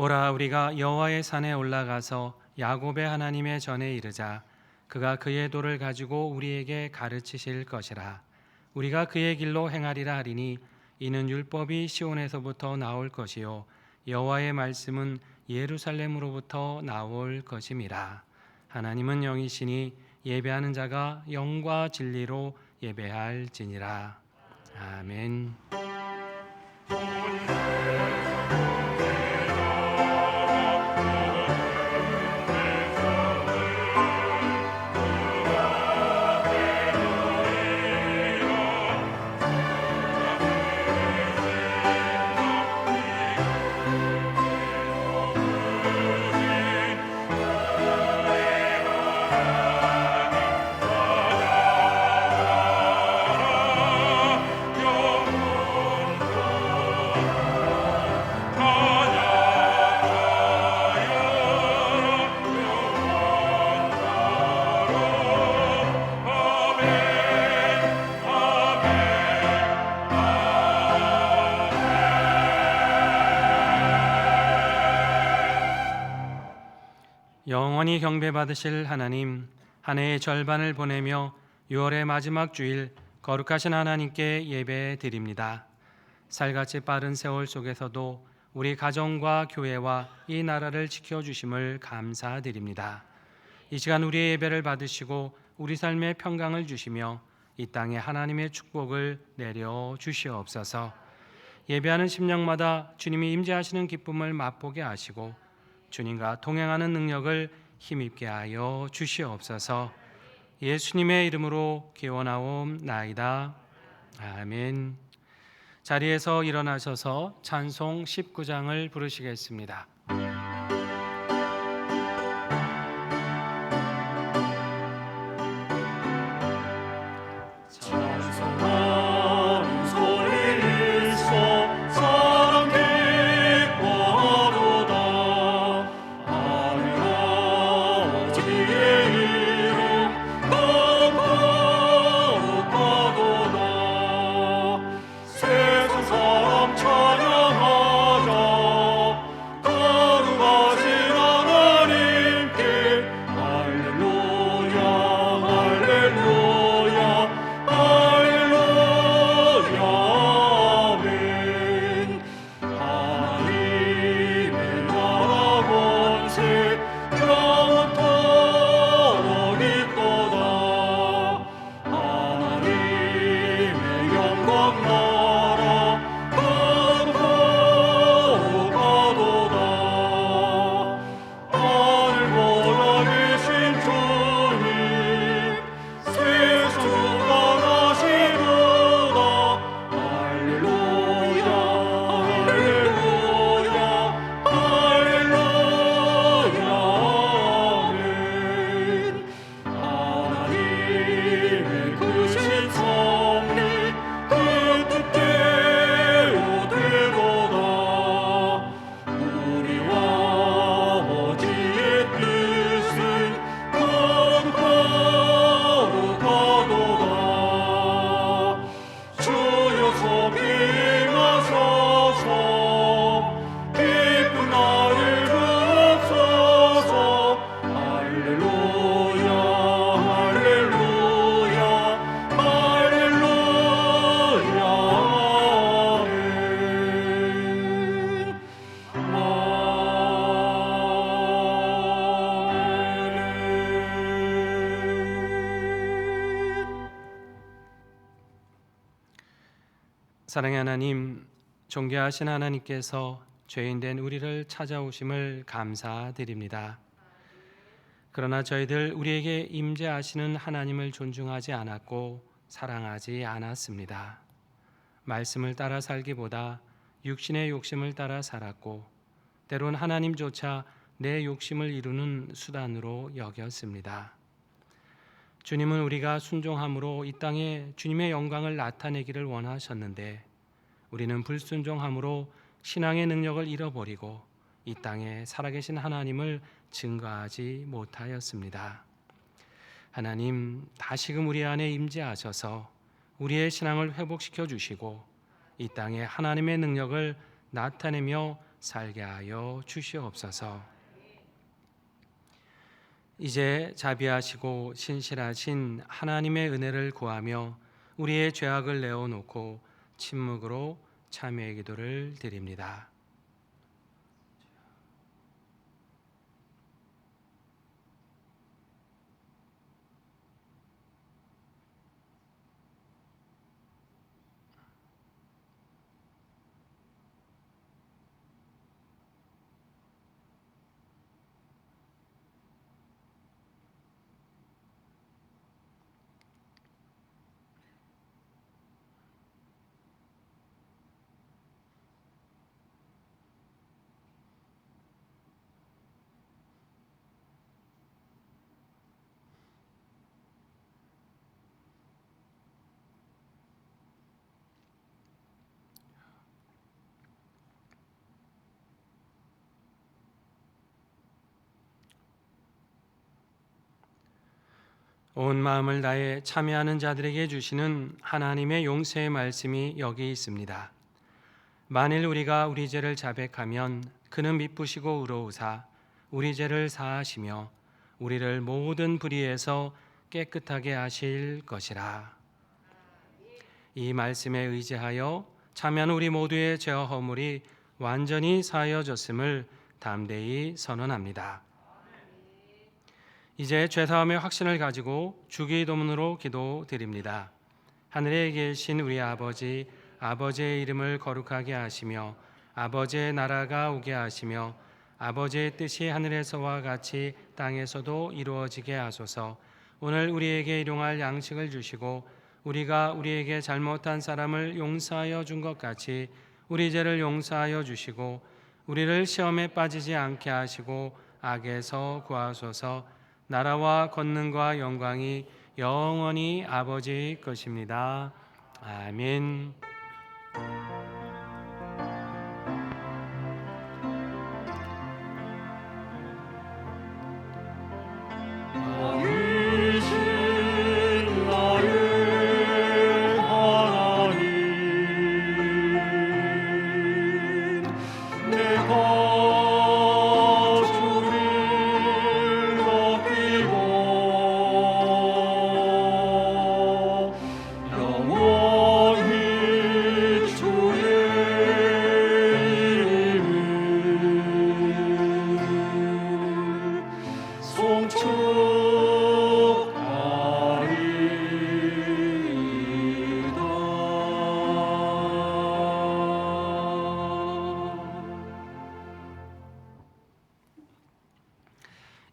오라, 우리가 여호와의 산에 올라가서 야곱의 하나님의 전에 이르자. 그가 그의 도를 가지고 우리에게 가르치실 것이라. 우리가 그의 길로 행하리라 하리니 이는 율법이 시온에서부터 나올 것이요 여호와의 말씀은 예루살렘으로부터 나올 것임이라. 하나님은 영이시니 예배하는 자가 영과 진리로 예배할지니라. 아멘. 영원히 경배받으실 하나님, 한 해의 절반을 보내며 6월의 마지막 주일 거룩하신 하나님께 예배 드립니다. 살같이 빠른 세월 속에서도 우리 가정과 교회와 이 나라를 지켜주심을 감사드립니다. 이 시간 우리의 예배를 받으시고 우리 삶에 평강을 주시며 이 땅에 하나님의 축복을 내려 주시옵소서. 예배하는 심령마다 주님이 임재하시는 기쁨을 맛보게 하시고 주님과 동행하는 능력을 힘입게 하여 주시옵소서. 예수님의 이름으로 기원하옵나이다. 아멘. 자리에서 일어나셔서 찬송 19장을 부르시겠습니다. 사랑의 하나님, 존귀하신 하나님께서 죄인된 우리를 찾아오심을 감사드립니다. 그러나 저희들 우리에게 임재하시는 하나님을 존중하지 않았고 사랑하지 않았습니다. 말씀을 따라 살기보다 육신의 욕심을 따라 살았고 때론 하나님조차 내 욕심을 이루는 수단으로 여겼습니다. 주님은 우리가 순종함으로 이 땅에 주님의 영광을 나타내기를 원하셨는데 우리는 불순종함으로 신앙의 능력을 잃어버리고 이 땅에 살아계신 하나님을 증거하지 못하였습니다. 하나님, 다시금 우리 안에 임재하셔서 우리의 신앙을 회복시켜 주시고 이 땅에 하나님의 능력을 나타내며 살게 하여 주시옵소서. 이제 자비하시고 신실하신 하나님의 은혜를 구하며 우리의 죄악을 내어놓고 침묵으로 참회의 기도를 드립니다. 온 마음을 다해 참여하는 자들에게 주시는 하나님의 용서의 말씀이 여기 있습니다. 만일 우리가 우리 죄를 자백하면 그는 미쁘시고 의로우사 우리 죄를 사하시며 우리를 모든 불의에서 깨끗하게 하실 것이라. 이 말씀에 의지하여 참여하는 우리 모두의 죄와 허물이 완전히 사하여졌음을 담대히 선언합니다. 이제 죄사함의 확신을 가지고 주기도문으로 기도드립니다. 하늘에 계신 우리 아버지, 아버지의 이름을 거룩하게 하시며 아버지의 나라가 오게 하시며 아버지의 뜻이 하늘에서와 같이 땅에서도 이루어지게 하소서. 오늘 우리에게 일용할 양식을 주시고 우리가 우리에게 잘못한 사람을 용서하여 준 것 같이 우리 죄를 용서하여 주시고 우리를 시험에 빠지지 않게 하시고 악에서 구하소서. 나라와 권능과 영광이 영원히 아버지 것입니다. 아멘.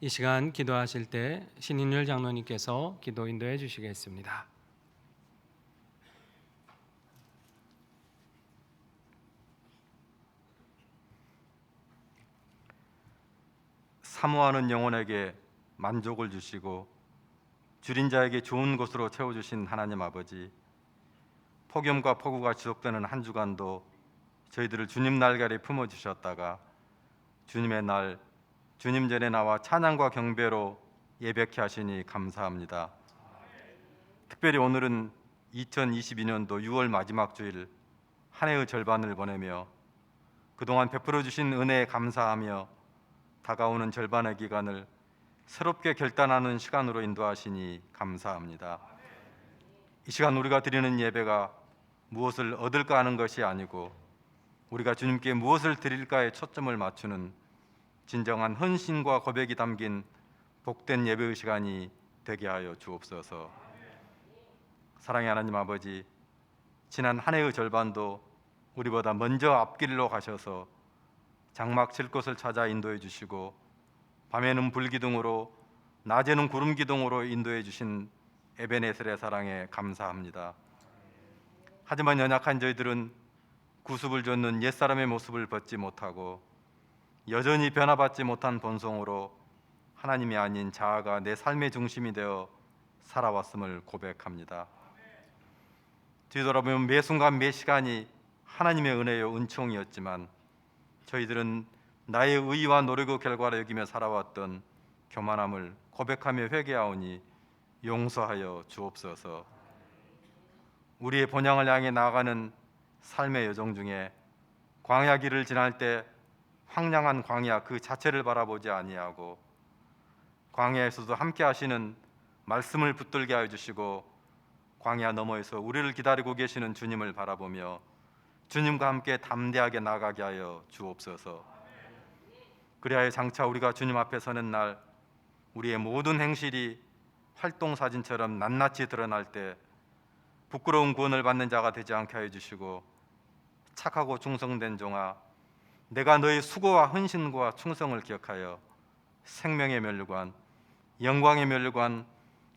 이 시간 기도하실 때 신인율 장로님께서 기도 인도해 주시겠습니다. 사모하는 영혼에게 만족을 주시고 줄인 자에게 좋은 것으로 채워주신 하나님 아버지, 폭염과 폭우가 지속되는 한 주간도 저희들을 주님 날개에 품어주셨다가 주님의 날 주님 전에 나와 찬양과 경배로 예배케 하시니 감사합니다. 특별히 오늘은 2022년도 6월 마지막 주일, 한 해의 절반을 보내며 그동안 베풀어 주신 은혜에 감사하며 다가오는 절반의 기간을 새롭게 결단하는 시간으로 인도하시니 감사합니다. 이 시간 우리가 드리는 예배가 무엇을 얻을까 하는 것이 아니고 우리가 주님께 무엇을 드릴까에 초점을 맞추는 진정한 헌신과 고백이 담긴 복된 예배의 시간이 되게 하여 주옵소서. 사랑의 하나님 아버지, 지난 한 해의 절반도 우리보다 먼저 앞길로 가셔서 장막 칠 곳을 찾아 인도해 주시고 밤에는 불기둥으로 낮에는 구름기둥으로 인도해 주신 에베네셀의 사랑에 감사합니다. 하지만 연약한 저희들은 구습을 좇는 옛사람의 모습을 벗지 못하고 여전히 변화받지 못한 본성으로 하나님이 아닌 자아가 내 삶의 중심이 되어 살아왔음을 고백합니다. 뒤돌아보면 매 순간 매 시간이 하나님의 은혜요 은총이었지만 저희들은 나의 의와 노력의 결과로 여기며 살아왔던 교만함을 고백하며 회개하오니 용서하여 주옵소서. 우리의 본향을 향해 나아가는 삶의 여정 중에 광야 길을 지날 때 황량한 광야 그 자체를 바라보지 아니하고 광야에서도 함께 하시는 말씀을 붙들게 하여 주시고 광야 너머에서 우리를 기다리고 계시는 주님을 바라보며 주님과 함께 담대하게 나가게 하여 주옵소서. 그리하여 장차 우리가 주님 앞에 서는 날 우리의 모든 행실이 활동 사진처럼 낱낱이 드러날 때 부끄러운 구원을 받는 자가 되지 않게 하여 주시고 착하고 충성된 종아 내가 너의 수고와 헌신과 충성을 기억하여 생명의 면류관 영광의 면류관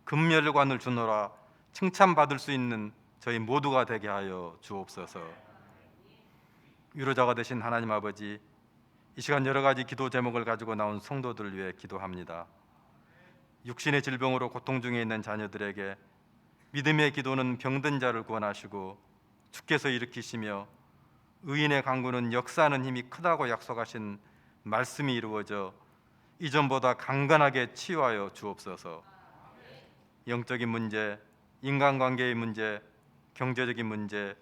금면류관을 주노라 칭찬받을 수 있는 저희 모두가 되게 하여 주옵소서. 위로자가 되신 하나님 아버지, 이 시간 여러 가지 기도 제목을 가지고 나온 성도들을 위해 기도합니다. 육신의 질병으로 고통 중에 있는 자녀들에게 믿음의 기도는 병든 자를 구원하시고 주께서 일으키시며 의인의 강구는 역사하는 힘이 크다고 약속하신 말씀이 이루어져 이전보다 강건하게 치유하여 주옵소서. 영적인 문제, 인간관계의 문제, 경제적인 문제,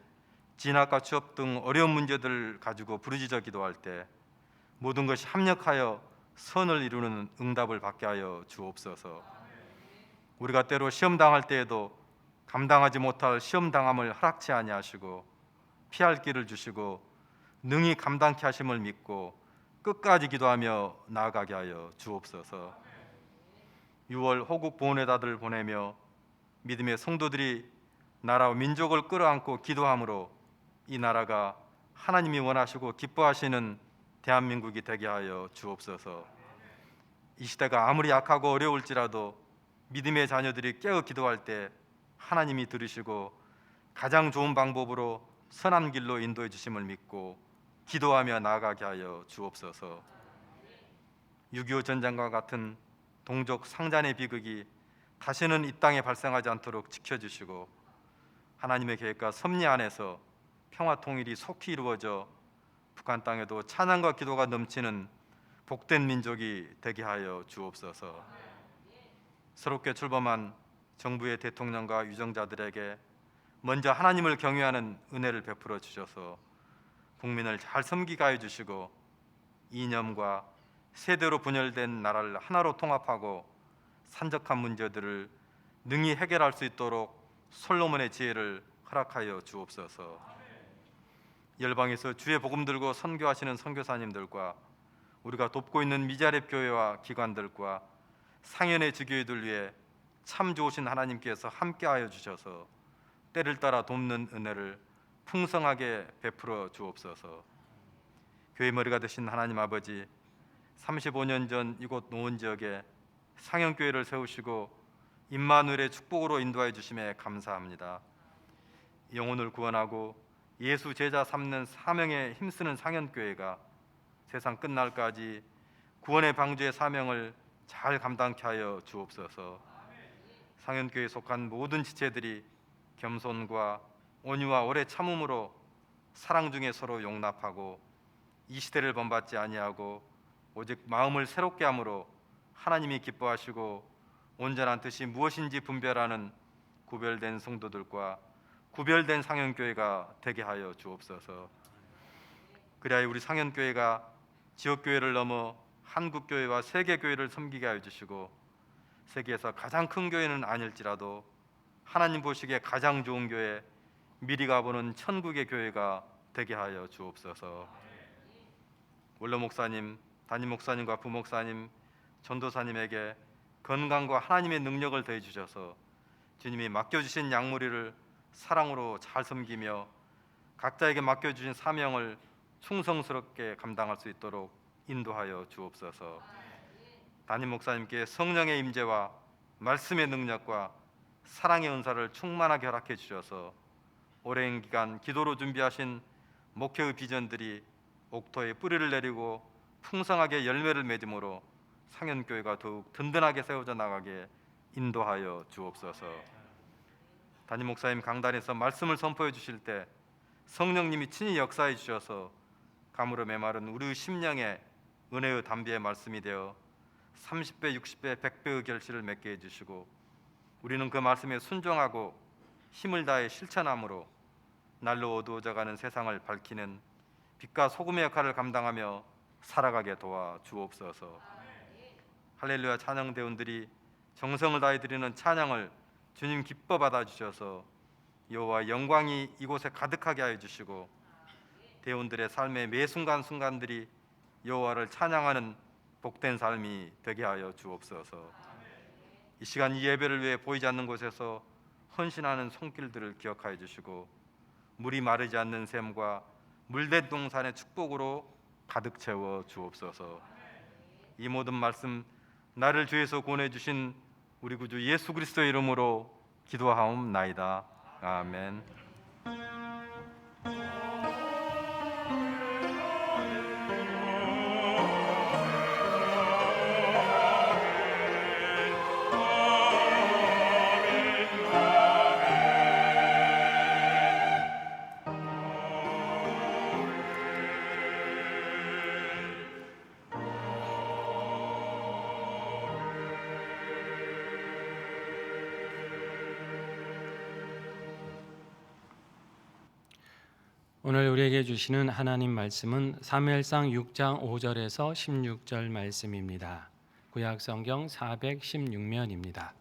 진학과 취업 등 어려운 문제들을 가지고 부르짖어 기도할 때 모든 것이 합력하여 선을 이루는 응답을 받게 하여 주옵소서. 우리가 때로 시험 당할 때에도 감당하지 못할 시험 당함을 허락치 아니하시고 피할 길을 주시고 능히 감당케 하심을 믿고 끝까지 기도하며 나아가게 하여 주옵소서. 6월 호국 보훈회다들을 보내며 믿음의 성도들이 나라와 민족을 끌어안고 기도함으로 이 나라가 하나님이 원하시고 기뻐하시는 대한민국이 되게 하여 주옵소서. 이 시대가 아무리 약하고 어려울지라도 믿음의 자녀들이 깨어 기도할 때 하나님이 들으시고 가장 좋은 방법으로 선한 길로 인도해 주심을 믿고 기도하며 나아가게 하여 주옵소서. 6.25 전쟁과 같은 동족 상잔의 비극이 다시는 이 땅에 발생하지 않도록 지켜주시고 하나님의 계획과 섭리 안에서 평화 통일이 속히 이루어져 북한 땅에도 찬양과 기도가 넘치는 복된 민족이 되게 하여 주옵소서. 새롭게 출범한 정부의 대통령과 유정자들에게 먼저 하나님을 경외하는 은혜를 베풀어 주셔서 국민을 잘 섬기게 하여 주시고 이념과 세대로 분열된 나라를 하나로 통합하고 산적한 문제들을 능히 해결할 수 있도록 솔로몬의 지혜를 허락하여 주옵소서. 열방에서 주의 복음 들고 선교하시는 선교사님들과 우리가 돕고 있는 미자립 교회와 기관들과 상현의 지교회들 위해 참 좋으신 하나님께서 함께하여 주셔서 때를 따라 돕는 은혜를 풍성하게 베풀어 주옵소서. 교회 머리가 되신 하나님 아버지, 35년 전 이곳 노원 지역에 상현교회를 세우시고 임마누엘의 축복으로 인도하여 주심에 감사합니다. 영혼을 구원하고 예수 제자 삼는 사명에 힘쓰는 상현교회가 세상 끝날까지 구원의 방주의 사명을 잘 감당케 하여 주옵소서. 상현교회에 속한 모든 지체들이 겸손과 온유와 오래 참음으로 사랑 중에 서로 용납하고 이 시대를 본받지 아니하고 오직 마음을 새롭게 함으로 하나님이 기뻐하시고 온전한 뜻이 무엇인지 분별하는 구별된 성도들과 구별된 상현교회가 되게 하여 주옵소서. 그리하여 우리 상현교회가 지역교회를 넘어 한국교회와 세계교회를 섬기게 하여 주시고 세계에서 가장 큰 교회는 아닐지라도 하나님 보시기에 가장 좋은 교회, 미리 가보는 천국의 교회가 되게 하여 주옵소서. 원로 목사님, 담임 목사님과 부목사님, 전도사님에게 건강과 하나님의 능력을 더해 주셔서 주님이 맡겨주신 양무리를 사랑으로 잘 섬기며 각자에게 맡겨주신 사명을 충성스럽게 감당할 수 있도록 인도하여 주옵소서. 담임 목사님께 성령의 임재와 말씀의 능력과 사랑의 은사를 충만하게 허락해 주셔서 오랜 기간 기도로 준비하신 목회의 비전들이 옥토에 뿌리를 내리고 풍성하게 열매를 맺음으로 상현교회가 더욱 든든하게 세워져 나가게 인도하여 주옵소서. 담임 목사님 강단에서 말씀을 선포해 주실 때 성령님이 친히 역사해 주셔서 가물어 메마른 우리의 심령에 은혜의 담비의 말씀이 되어 30배, 60배, 100배의 결실을 맺게 해주시고 우리는 그 말씀에 순종하고 힘을 다해 실천함으로 날로 어두워져가는 세상을 밝히는 빛과 소금의 역할을 감당하며 살아가게 도와 주옵소서. 할렐루야 찬양대원들이 정성을 다해 드리는 찬양을 주님 기뻐 받아 주셔서 여호와 영광이 이곳에 가득하게 하여 주시고 대원들의 삶의 매 순간순간들이 여호와를 찬양하는 복된 삶이 되게 하여 주옵소서. 이 시간 이 예배를 위해 보이지 않는 곳에서 헌신하는 손길들을 기억하여 주시고 물이 마르지 않는 샘과 물된 동산의 축복으로 가득 채워 주옵소서. 이 모든 말씀 나를 주에서 권해 주신 우리 구주 예수 그리스도의 이름으로 기도하옵나이다. 아멘. 오늘 우리에게 주시는 하나님 말씀은 사무엘상 6장 5절에서 16절 말씀입니다. 구약 성경 416면입니다.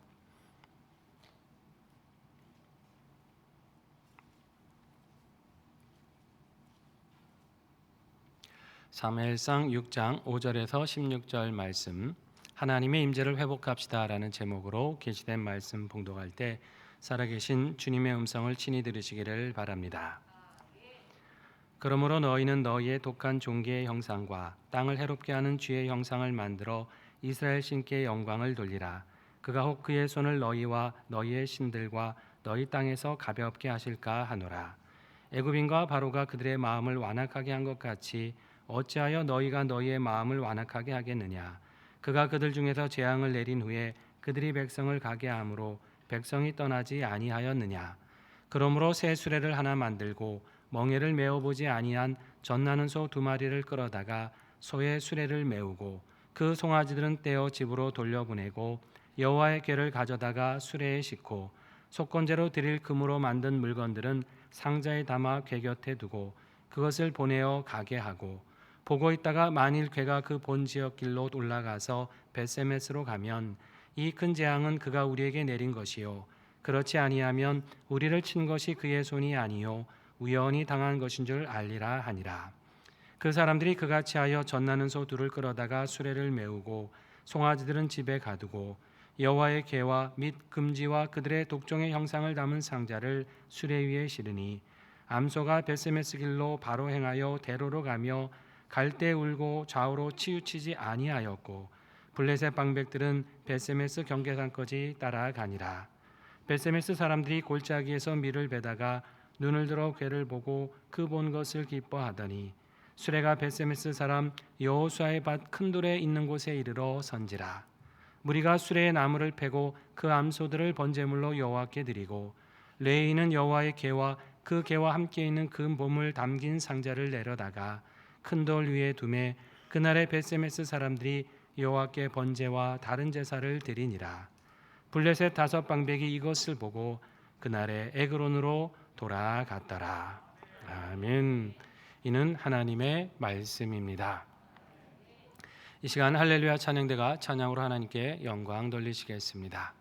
사무엘상 6장 5절에서 16절 말씀, 하나님의 임재를 회복합시다라는 제목으로 게시된 말씀 봉독할 때 살아계신 주님의 음성을 친히 들으시기를 바랍니다. 그러므로 너희는 너희의 독한 종기의 형상과 땅을 해롭게 하는 쥐의 형상을 만들어 이스라엘 신께 영광을 돌리라. 그가 혹 그의 손을 너희와 너희의 신들과 너희 땅에서 가볍게 하실까 하노라. 애굽인과 바로가 그들의 마음을 완악하게 한 것 같이 어찌하여 너희가 너희의 마음을 완악하게 하겠느냐. 그가 그들 중에서 재앙을 내린 후에 그들이 백성을 가게 함으로 백성이 떠나지 아니하였느냐. 그러므로 새 수레를 하나 만들고 멍에를 메어보지 아니한 젖나는 소 2마리를 끌어다가 소의 수레를 메우고 그 송아지들은 떼어 집으로 돌려보내고 여호와의 궤를 가져다가 수레에 싣고 속건제로 드릴 금으로 만든 물건들은 상자에 담아 궤 곁에 두고 그것을 보내어 가게 하고 보고 있다가 만일 궤가 그 본 지역 길로 올라가서 벳세메스로 가면 이 큰 재앙은 그가 우리에게 내린 것이요 그렇지 아니하면 우리를 친 것이 그의 손이 아니요 우연히 당한 것인 줄 알리라 하니라. 그 사람들이 그같이 하여 젖나는 소 2를 끌어다가 수레를 메우고 송아지들은 집에 가두고 여호와의 궤와 및 금지와 그들의 독종의 형상을 담은 상자를 수레 위에 실으니 암소가 벳세메스 길로 바로 행하여 대로로 가며 갈대 울고 좌우로 치우치지 아니하였고 블레셋 방백들은 벳세메스 경계산까지 따라가니라. 벳세메스 사람들이 골짜기에서 밀을 베다가 눈을 들어 궤를 보고 그 본 것을 기뻐하더니 수레가 벳세메스 사람 여호수아의 밭 큰 돌에 있는 곳에 이르러 선지라. 무리가 수레의 나무를 패고 그 암소들을 번제물로 여호와께 드리고 레위인은 여호와의 궤와 그 궤와 함께 있는 금 보물 담긴 상자를 내려다가 큰 돌 위에 두매 그날에 벳세메스 사람들이 여호와께 번제와 다른 제사를 드리니라. 블레셋 5 방백이 이것을 보고 그날에 에그론으로 돌아갔더라. 아멘. 이는 하나님의 말씀입니다. 이 시간 할렐루야 찬양대가 찬양으로 하나님께 영광 돌리시겠습니다.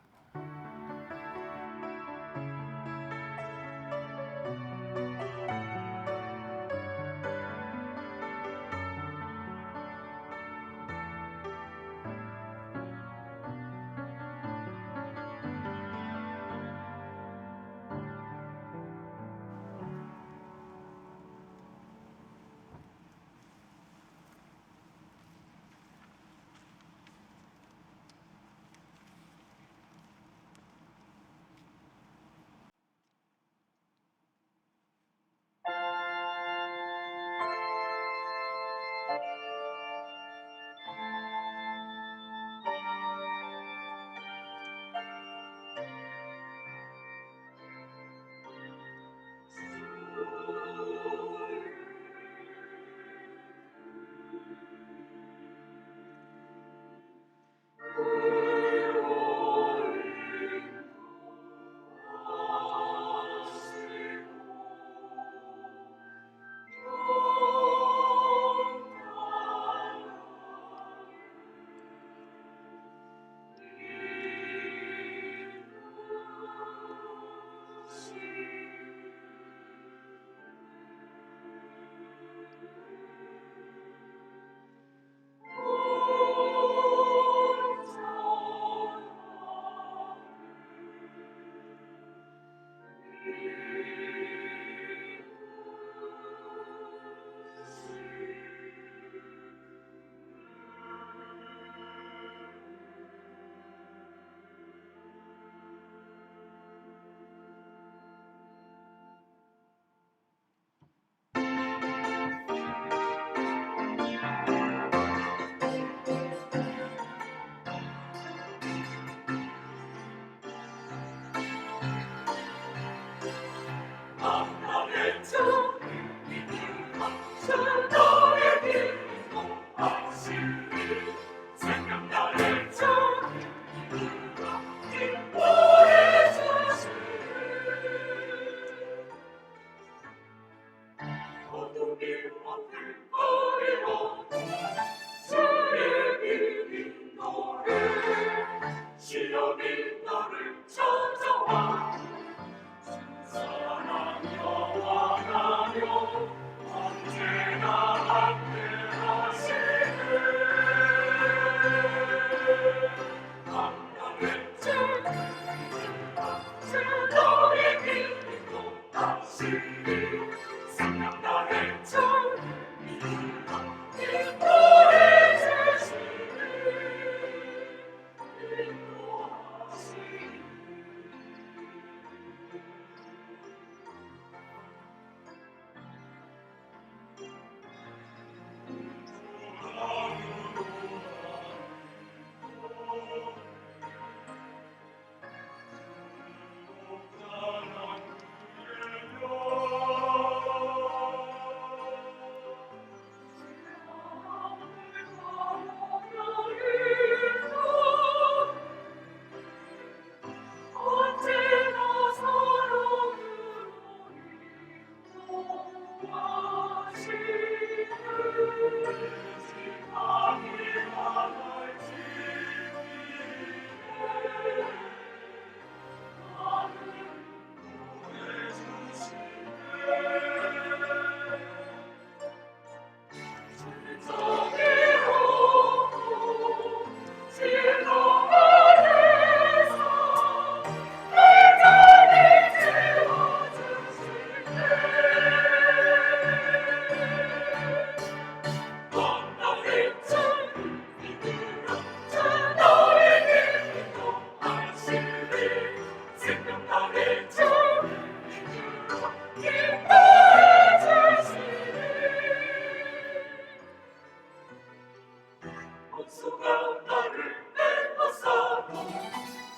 수가 나를 애워싸고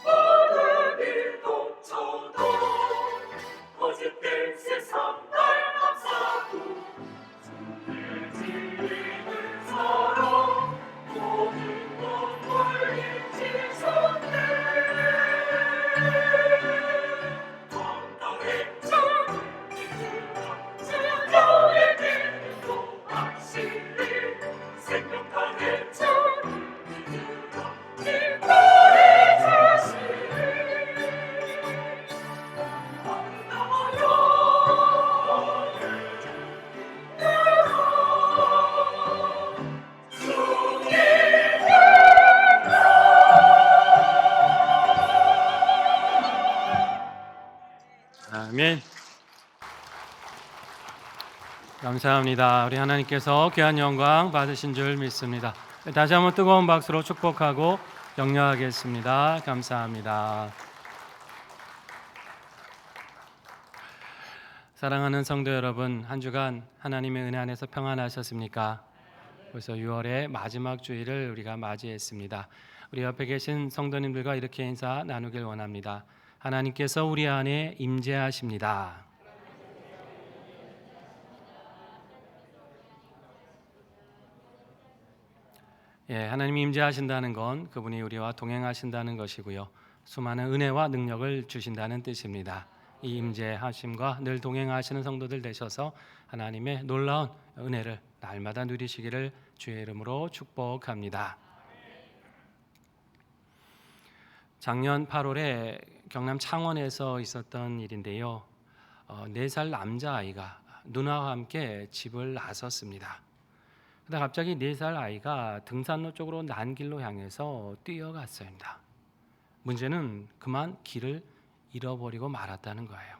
바람이 넘쳐도 거짓된 세상 날 감싸고 주의 진리를 살아 모든 것을 잊으셨네. 건강의 참 믿으라 너의 믿음도 확실히 생명하는 참 믿으라 네 나의 자신을 아멘. 감사합니다. 우리 하나님께서 귀한 영광 받으신 줄 믿습니다. 다시 한번 뜨거운 박수로 축복하고 격려하겠습니다. 감사합니다. 사랑하는 성도 여러분, 한 주간 하나님의 은혜 안에서 평안하셨습니까? 벌써 6월의 마지막 주일을 우리가 맞이했습니다. 우리 옆에 계신 성도님들과 이렇게 인사 나누길 원합니다. 하나님께서 우리 안에 임재하십니다. 하나님이 임재하신다는 건 그분이 우리와 동행하신다는 것이고요. 수많은 은혜와 능력을 주신다는 뜻입니다. 이 임재하심과 늘 동행하시는 성도들 되셔서 하나님의 놀라운 은혜를 날마다 누리시기를 주의 이름으로 축복합니다. 작년 8월에 경남 창원에서 있었던 일인데요. 4살 남자아이가 누나와 함께 집을 나섰습니다. 근데 갑자기 4살 아이가 등산로 쪽으로 난길로 향해서 뛰어갔습니다. 문제는 그만 길을 잃어버리고 말았다는 거예요.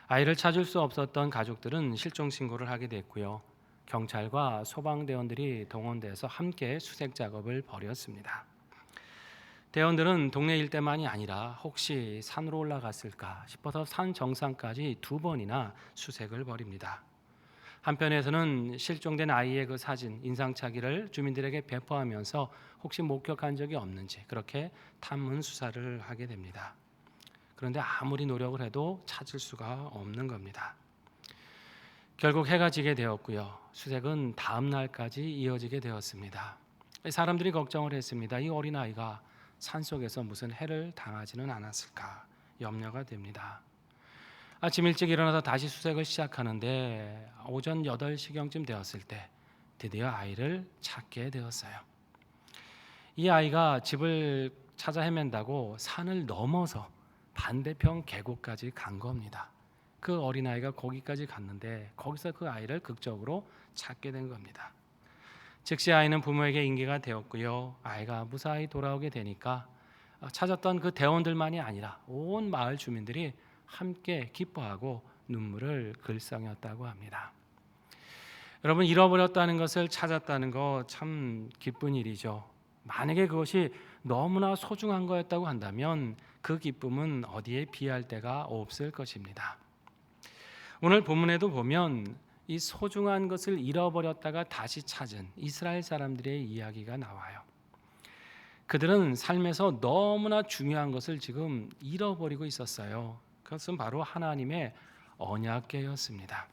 아이를 찾을 수 없었던 가족들은 실종 신고를 하게 됐고요. 경찰과 소방대원들이 동원돼서 함께 수색 작업을 벌였습니다. 대원들은 동네 일대만이 아니라 혹시 산으로 올라갔을까 싶어서 산 정상까지 2번이나 수색을 벌입니다. 한편에서는 실종된 아이의 그 사진, 인상착의를 주민들에게 배포하면서 혹시 목격한 적이 없는지 그렇게 탐문 수사를 하게 됩니다. 그런데 아무리 노력을 해도 찾을 수가 없는 겁니다. 결국 해가 지게 되었고요. 수색은 다음 날까지 이어지게 되었습니다. 사람들이 걱정을 했습니다. 이 어린아이가 산속에서 무슨 해를 당하지는 않았을까 염려가 됩니다. 아침 일찍 일어나서 다시 수색을 시작하는데 오전 8시경쯤 되었을 때 드디어 아이를 찾게 되었어요. 이 아이가 집을 찾아 헤맨다고 산을 넘어서 반대편 계곡까지 간 겁니다. 그 어린아이가 거기까지 갔는데 거기서 그 아이를 극적으로 찾게 된 겁니다. 즉시 아이는 부모에게 인계가 되었고요. 아이가 무사히 돌아오게 되니까 찾았던 그 대원들만이 아니라 온 마을 주민들이 함께 기뻐하고 눈물을 글썽였다고 합니다. 여러분, 잃어버렸다는 것을 찾았다는 거 참 기쁜 일이죠. 만약에 그것이 너무나 소중한 거였다고 한다면 그 기쁨은 어디에 비할 데가 없을 것입니다. 오늘 본문에도 보면 이 소중한 것을 잃어버렸다가 다시 찾은 이스라엘 사람들의 이야기가 나와요. 그들은 삶에서 너무나 중요한 것을 지금 잃어버리고 있었어요. 그것은 바로 하나님의 언약궤였습니다.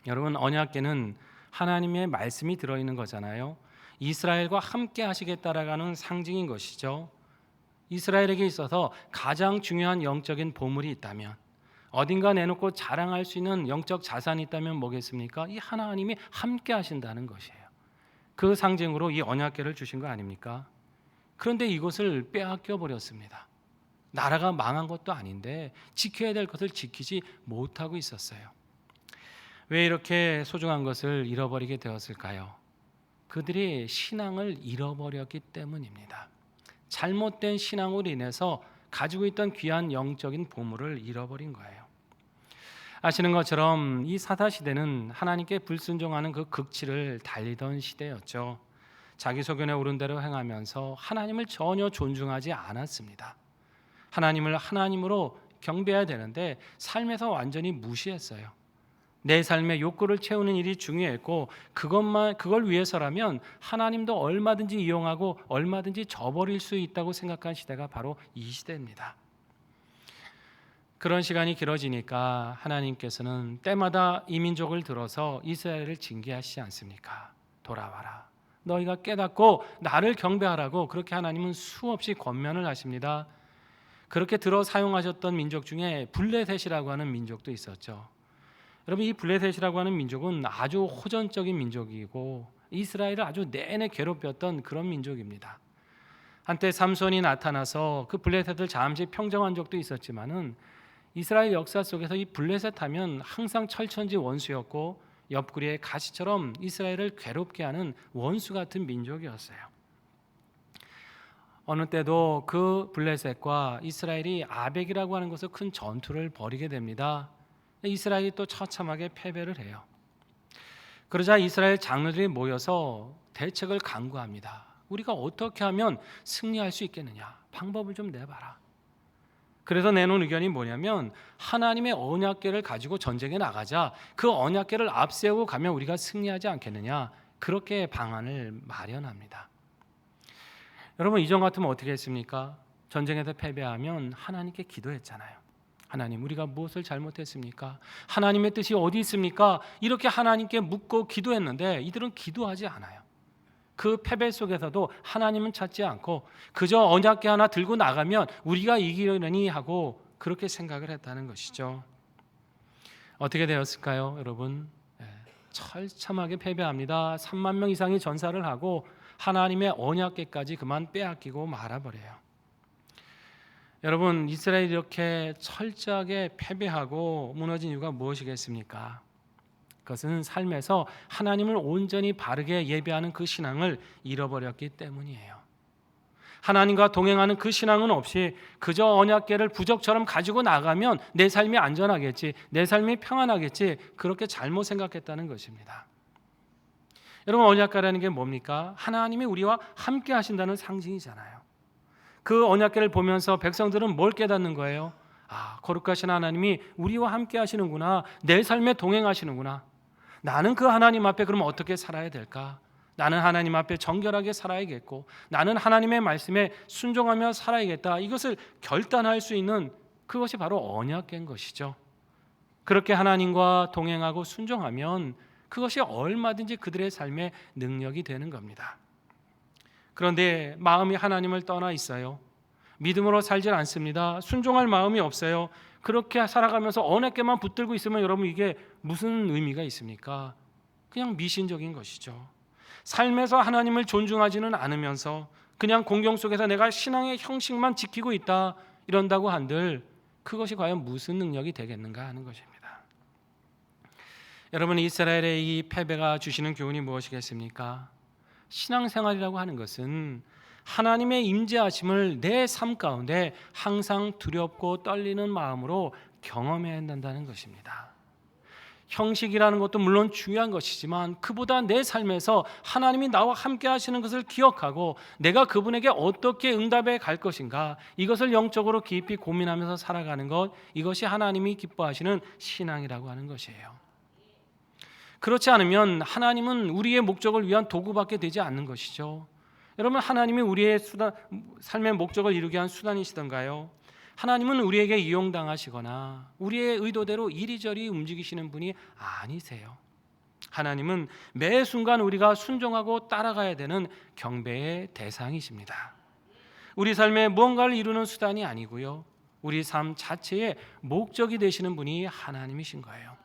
여러분, 언약궤는 하나님의 말씀이 들어있는 거잖아요. 이스라엘과 함께 하시겠다라는 상징인 것이죠. 이스라엘에게 있어서 가장 중요한 영적인 보물이 있다면, 어딘가 내놓고 자랑할 수 있는 영적 자산이 있다면 뭐겠습니까? 이 하나님이 함께 하신다는 것이에요. 그 상징으로 이 언약궤를 주신 거 아닙니까? 그런데 이것을 빼앗겨 버렸습니다. 나라가 망한 것도 아닌데 지켜야 될 것을 지키지 못하고 있었어요. 왜 이렇게 소중한 것을 잃어버리게 되었을까요? 그들이 신앙을 잃어버렸기 때문입니다. 잘못된 신앙으로 인해서 가지고 있던 귀한 영적인 보물을 잃어버린 거예요. 아시는 것처럼 이 사사시대는 하나님께 불순종하는 그 극치를 달리던 시대였죠. 자기 소견에 오른 대로 행하면서 하나님을 전혀 존중하지 않았습니다. 하나님을 하나님으로 경배해야 되는데 삶에서 완전히 무시했어요. 내 삶의 욕구를 채우는 일이 중요했고 그걸 위해서라면 하나님도 얼마든지 이용하고 얼마든지 저버릴 수 있다고 생각한 시대가 바로 이 시대입니다. 그런 시간이 길어지니까 하나님께서는 때마다 이 민족을 들어서 이스라엘을 징계하시지 않습니까? 돌아와라. 너희가 깨닫고 나를 경배하라고 그렇게 하나님은 수없이 권면을 하십니다. 그렇게 들어 사용하셨던 민족 중에 블레셋이라고 하는 민족도 있었죠. 여러분, 이 블레셋이라고 하는 민족은 아주 호전적인 민족이고 이스라엘을 아주 내내 괴롭혔던 그런 민족입니다. 한때 삼손이 나타나서 그 블레셋을 잠시 평정한 적도 있었지만은 이스라엘 역사 속에서 이 블레셋 하면 항상 철천지 원수였고 옆구리에 가시처럼 이스라엘을 괴롭게 하는 원수 같은 민족이었어요. 어느 때도 그 블레셋과 이스라엘이 아벡이라고 하는 곳에서 큰 전투를 벌이게 됩니다. 이스라엘이 또 처참하게 패배를 해요. 그러자 이스라엘 장로들이 모여서 대책을 강구합니다. 우리가 어떻게 하면 승리할 수 있겠느냐? 방법을 좀 내봐라. 그래서 내놓은 의견이 뭐냐면 하나님의 언약궤를 가지고 전쟁에 나가자. 그 언약궤를 앞세우고 가면 우리가 승리하지 않겠느냐? 그렇게 방안을 마련합니다. 여러분, 이전 같으면 어떻게 했습니까? 전쟁에서 패배하면 하나님께 기도했잖아요. 하나님, 우리가 무엇을 잘못했습니까? 하나님의 뜻이 어디 있습니까? 이렇게 하나님께 묻고 기도했는데 이들은 기도하지 않아요. 그 패배 속에서도 하나님은 찾지 않고 그저 언약궤 하나 들고 나가면 우리가 이기려니 하고 그렇게 생각을 했다는 것이죠. 어떻게 되었을까요, 여러분? 처참하게 패배합니다. 3만 명 이상이 전사를 하고 하나님의 언약궤까지 그만 빼앗기고 말아버려요. 여러분, 이스라엘이 이렇게 철저하게 패배하고 무너진 이유가 무엇이겠습니까? 그것은 삶에서 하나님을 온전히 바르게 예배하는 그 신앙을 잃어버렸기 때문이에요. 하나님과 동행하는 그 신앙은 없이 그저 언약궤를 부적처럼 가지고 나가면 내 삶이 안전하겠지, 내 삶이 평안하겠지, 그렇게 잘못 생각했다는 것입니다. 여러분, 언약궤라는 게 뭡니까? 하나님이 우리와 함께 하신다는 상징이잖아요. 그 언약궤를 보면서 백성들은 뭘 깨닫는 거예요? 아, 거룩하신 하나님이 우리와 함께 하시는구나. 내 삶에 동행하시는구나. 나는 그 하나님 앞에 그럼 어떻게 살아야 될까? 나는 하나님 앞에 정결하게 살아야겠고 나는 하나님의 말씀에 순종하며 살아야겠다. 이것을 결단할 수 있는 그것이 바로 언약궤인 것이죠. 그렇게 하나님과 동행하고 순종하면 그것이 얼마든지 그들의 삶의 능력이 되는 겁니다. 그런데 마음이 하나님을 떠나 있어요. 믿음으로 살질 않습니다. 순종할 마음이 없어요. 그렇게 살아가면서 언약궤만 붙들고 있으면 여러분 이게 무슨 의미가 있습니까? 그냥 미신적인 것이죠. 삶에서 하나님을 존중하지는 않으면서 그냥 공경 속에서 내가 신앙의 형식만 지키고 있다 이런다고 한들 그것이 과연 무슨 능력이 되겠는가 하는 것입니다. 여러분, 이스라엘의 이 패배가 주시는 교훈이 무엇이겠습니까? 신앙생활이라고 하는 것은 하나님의 임재하심을 내 삶 가운데 항상 두렵고 떨리는 마음으로 경험해야 한다는 것입니다. 형식이라는 것도 물론 중요한 것이지만 그보다 내 삶에서 하나님이 나와 함께 하시는 것을 기억하고 내가 그분에게 어떻게 응답해 갈 것인가, 이것을 영적으로 깊이 고민하면서 살아가는 것, 이것이 하나님이 기뻐하시는 신앙이라고 하는 것이에요. 그렇지 않으면 하나님은 우리의 목적을 위한 도구밖에 되지 않는 것이죠. 여러분, 하나님이 우리의 삶의 목적을 이루게 한 수단이시던가요? 하나님은 우리에게 이용당하시거나 우리의 의도대로 이리저리 움직이시는 분이 아니세요. 하나님은 매 순간 우리가 순종하고 따라가야 되는 경배의 대상이십니다. 우리 삶에 무언가를 이루는 수단이 아니고요, 우리 삶 자체의 목적이 되시는 분이 하나님이신 거예요.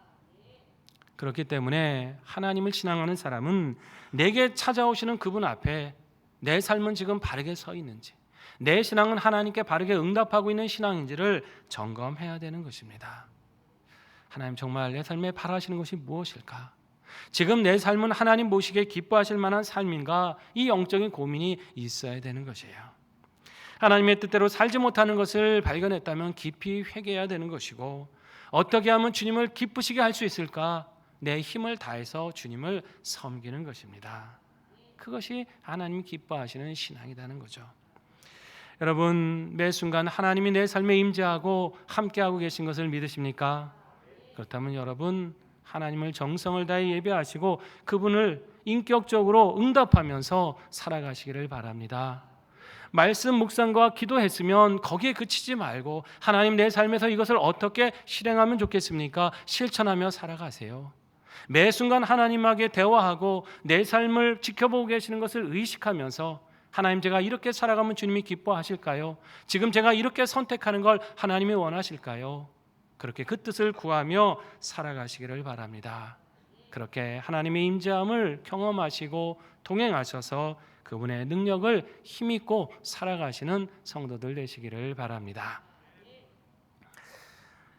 그렇기 때문에 하나님을 신앙하는 사람은 내게 찾아오시는 그분 앞에 내 삶은 지금 바르게 서 있는지, 내 신앙은 하나님께 바르게 응답하고 있는 신앙인지를 점검해야 되는 것입니다. 하나님, 정말 내 삶에 바라시는 것이 무엇일까? 지금 내 삶은 하나님 보시기에 기뻐하실 만한 삶인가? 이 영적인 고민이 있어야 되는 것이에요. 하나님의 뜻대로 살지 못하는 것을 발견했다면 깊이 회개해야 되는 것이고, 어떻게 하면 주님을 기쁘시게 할 수 있을까? 내 힘을 다해서 주님을 섬기는 것입니다. 그것이 하나님이 기뻐하시는 신앙이라는 거죠. 여러분, 매 순간 하나님이 내 삶에 임재하고 함께하고 계신 것을 믿으십니까? 그렇다면 여러분, 하나님을 정성을 다해 예배하시고 그분을 인격적으로 응답하면서 살아가시기를 바랍니다. 말씀 묵상과 기도했으면 거기에 그치지 말고 하나님 내 삶에서 이것을 어떻게 실행하면 좋겠습니까? 실천하며 살아가세요. 매 순간 하나님에게 대화하고 내 삶을 지켜보고 계시는 것을 의식하면서 하나님 제가 이렇게 살아가면 주님이 기뻐하실까요? 지금 제가 이렇게 선택하는 걸 하나님이 원하실까요? 그렇게 그 뜻을 구하며 살아가시기를 바랍니다. 그렇게 하나님의 임재함을 경험하시고 동행하셔서 그분의 능력을 힘입고 살아가시는 성도들 되시기를 바랍니다.